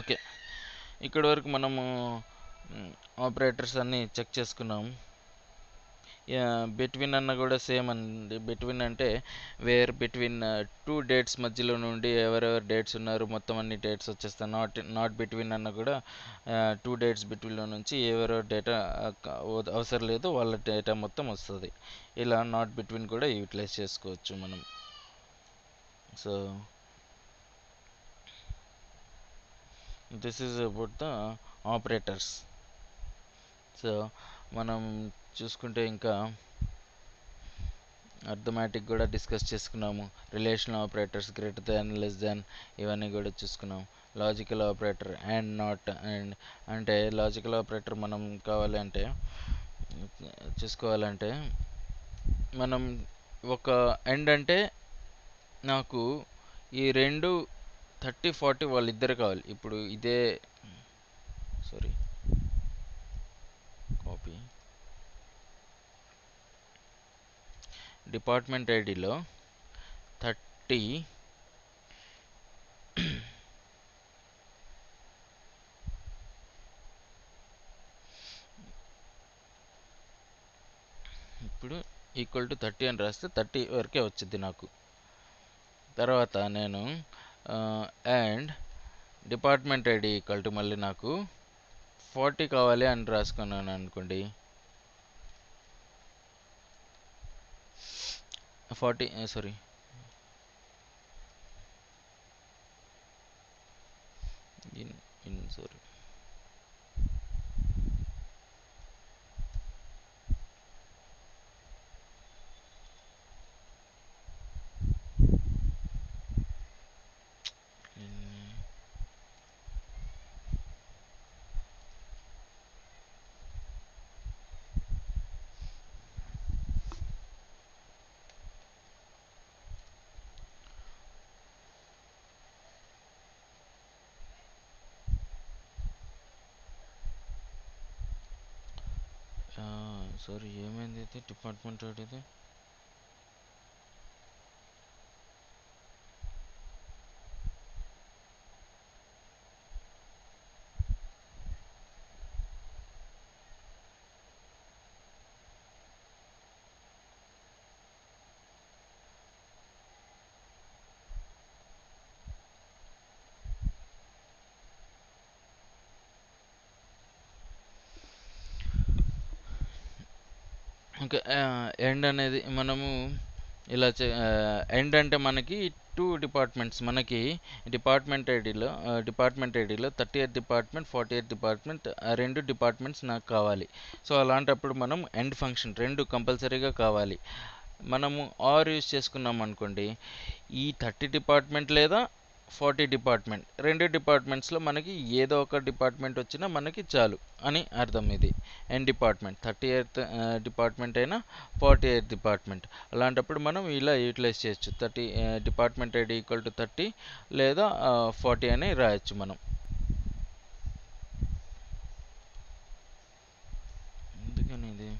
ఓకే, ఇక్కడి వరకు మనము ఆపరేటర్స్ అన్నీ చెక్ చేసుకున్నాము. బిట్వీన్ అన్న కూడా సేమ్ అండి. బిట్వీన్ అంటే వేర్ బిట్వీన్ 2 డేట్స్ మధ్యలో నుండి ఎవరెవరు డేట్స్ ఉన్నారు మొత్తం అన్ని డేట్స్ వచ్చేస్తాయి. నాట్ బిట్వీన్ అన్న కూడా 2 డేట్స్ బిట్వీన్లో నుంచి ఎవరెవరు డేటా అవసరం లేదు వాళ్ళ డేటా మొత్తం వస్తుంది. ఇలా నాట్ బిట్వీన్ కూడా యూటిలైజ్ చేసుకోవచ్చు మనం. So this is about the operators. So మనం చూసుకుంటే ఇంకా అర్థమాటిక్ కూడా డిస్కస్ చేసుకున్నాము. Relational operators, greater than, less than, ఇవన్నీ కూడా చూసుకున్నాం. Logical operator and not. And అంటే లాజికల్ ఆపరేటర్ మనం కావాలంటే చూసుకోవాలంటే మనం ఒక ఎండ్ అంటే నాకు ఈ రెండు 30 40 వాళ్ళిద్దరు కావాలి. ఇప్పుడు ఇదే సారీ కాపీ డిపార్ట్మెంట్ ఐడిలో 30 ఇప్పుడు ఈక్వల్ టు 30 అని రాస్తే 30 వరకే వచ్చింది నాకు. తర్వాత నేను and department ID equal to మళ్ళీ నాకు 40 కావాలి అని రాసుకున్నాను అనుకోండి. 40 సారీ సారీ సారీ ఏమైంది అయితే డిపార్ట్మెంట్ ఐడిది ఓకే. ఎండ్ అనేది మనము ఇలా ఎండ్ అంటే మనకి 2 డిపార్ట్మెంట్స్, మనకి డిపార్ట్మెంట్ ఐడిలో 38th department 40th department, 2 departments నాకు కావాలి. సో అలాంటప్పుడు మనం ఎండ్ ఫంక్షన్ 2 కంపల్సరీగా కావాలి. మనము ఆర్ యూస్ చేసుకున్నాం అనుకోండి, ఈ 30 డిపార్ట్మెంట్ లేదా 40 డిపార్ట్మెంట్, రెండు డిపార్ట్మెంట్స్లో మనకి ఏదో ఒక డిపార్ట్మెంట్ వచ్చినా మనకి చాలు అని అర్థం. ఇది ఎన్ డిపార్ట్మెంట్, 38th డిపార్ట్మెంట్ అయినా 48th డిపార్ట్మెంట్, అలాంటప్పుడు మనం ఇలా యూటిలైజ్ చేయొచ్చు. 30 డిపార్ట్మెంట్ ఐడి ఈక్వల్ టు 30 లేదా 40 అని రాయొచ్చు మనం. ఎందుకని ఇది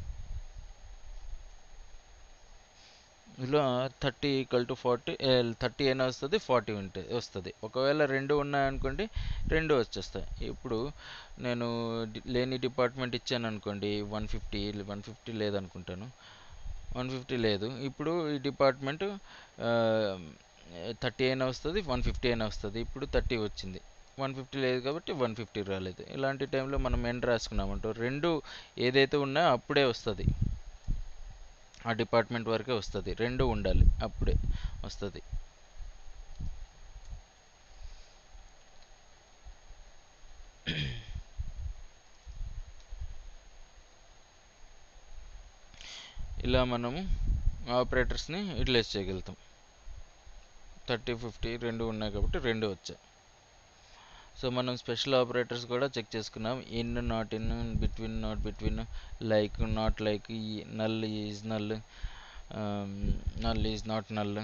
ఇలా 30 ఈక్వల్ టు 40, 30 అయినా వస్తుంది, 40 ఉంటే వస్తుంది. ఒకవేళ రెండు ఉన్నాయనుకోండి, రెండు వచ్చేస్తాయి. ఇప్పుడు నేను లేని డిపార్ట్మెంట్ ఇచ్చాను అనుకోండి, 150 లేదనుకుంటాను, 150 లేదు. ఇప్పుడు ఈ డిపార్ట్మెంట్ 30 అయినా వస్తుంది, 150 అయినా వస్తుంది. ఇప్పుడు 30 వచ్చింది, 150 లేదు కాబట్టి 150 రాలేదు. ఇలాంటి టైంలో మనం ఎండ్ రాసుకున్నామంటూ రెండు ఏదైతే ఉన్నాయో అప్పుడే వస్తుంది, ఆ డిపార్ట్మెంట్ వరకే వస్తుంది. రెండు ఉండాలి, అప్పుడే వస్తుంది. ఇలా మనము ఆపరేటర్స్ని యూటిలైజ్ చేయగలుగుతాం. 30, 50 రెండు ఉన్నాయి కాబట్టి రెండు వచ్చాయి. సో మనం స్పెషల్ ఆపరేటర్స్ కూడా చెక్ చేసుకున్నాం. In, not in, between, not between, like, not like, null is null, null is not null,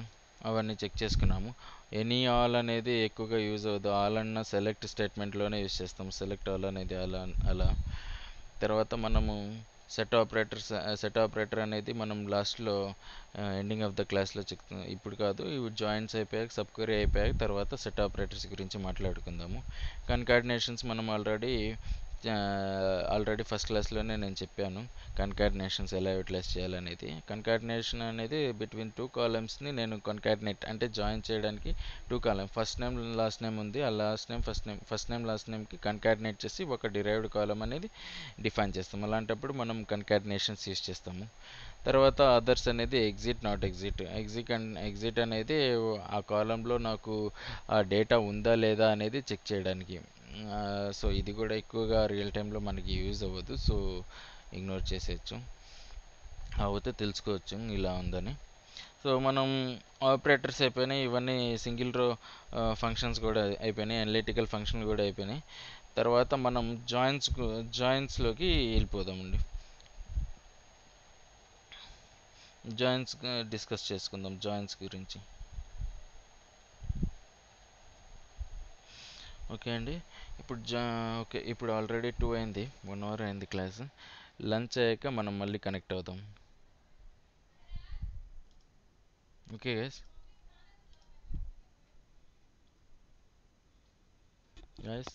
అవన్నీ చెక్ చేసుకున్నాము. ఎనీ ఆల్ అనేది ఎక్కువగా యూజ్ అవ్వదు. ఆల్ అన్న సెలెక్ట్ స్టేట్మెంట్లోనే యూజ్ చేస్తాం. సెలెక్ట్ ఆల్ అనేది అలా. తర్వాత మనము సెట్ ఆపరేటర్ అనేది మనం లాస్ట్లో ఎండింగ్ ఆఫ్ ద క్లాస్లో చెప్తాం. ఇప్పుడు కాదు, ఇవి జాయింట్స్ అయిపోయాక, సబ్ క్వరీ అయిపోయాక తర్వాత సెట్ ఆపరేటర్స్ గురించి మాట్లాడుకుందాము. కన్కాటినేషన్స్ మనం ఆల్రెడీ ఫస్ట్ క్లాస్లోనే నేను చెప్పాను కన్కాటినేషన్స్ ఎలా యూటిలైజ్ చేయాలనేది. కన్కాటినేషన్ అనేది బిట్వీన్ టూ కాలమ్స్ని నేను కన్కాటినేట్ అంటే జాయిన్ చేయడానికి two column, first name last name ఉంది, ఆ last name first name last నేమ్కి కన్కాటినేట్ చేసి ఒక డిరైవ్డ్ కాలమ్ అనేది డిఫైన్ చేస్తాం. అలాంటప్పుడు మనం కన్కాటినేషన్స్ యూస్ చేస్తాము. తర్వాత అదర్స్ అనేది ఎగ్జిట్ అనేది ఆ కాలంలో నాకు ఆ డేటా ఉందా లేదా అనేది చెక్ చేయడానికి. సో ఇది కూడా ఎక్కువగా రియల్ టైంలో మనకి యూజ్ అవ్వదు, సో ఇగ్నోర్ చేసేయచ్చు. అవుతే తెలుసుకోవచ్చు ఇలా ఉందని. సో మనం ఆపరేటర్స్ అయిపోయినాయి, ఇవన్నీ సింగిల్ రో ఫంక్షన్స్ కూడా అయిపోయినాయి, అనలిటికల్ ఫంక్షన్ కూడా అయిపోయినాయి. తర్వాత మనం జాయిన్స్లోకి వెళ్ళిపోదామండి. జాయిన్స్ డిస్కస్ చేసుకుందాం, జాయిన్స్ గురించి. ఓకే అండి. ఇప్పుడు ఓకే, ఇప్పుడు ఆల్రెడీ 2 అయింది, 1 అవర్ అయింది క్లాస్. లంచ్ అయ్యాక మనం మళ్ళీ కనెక్ట్ అవుదాం. Okay guys.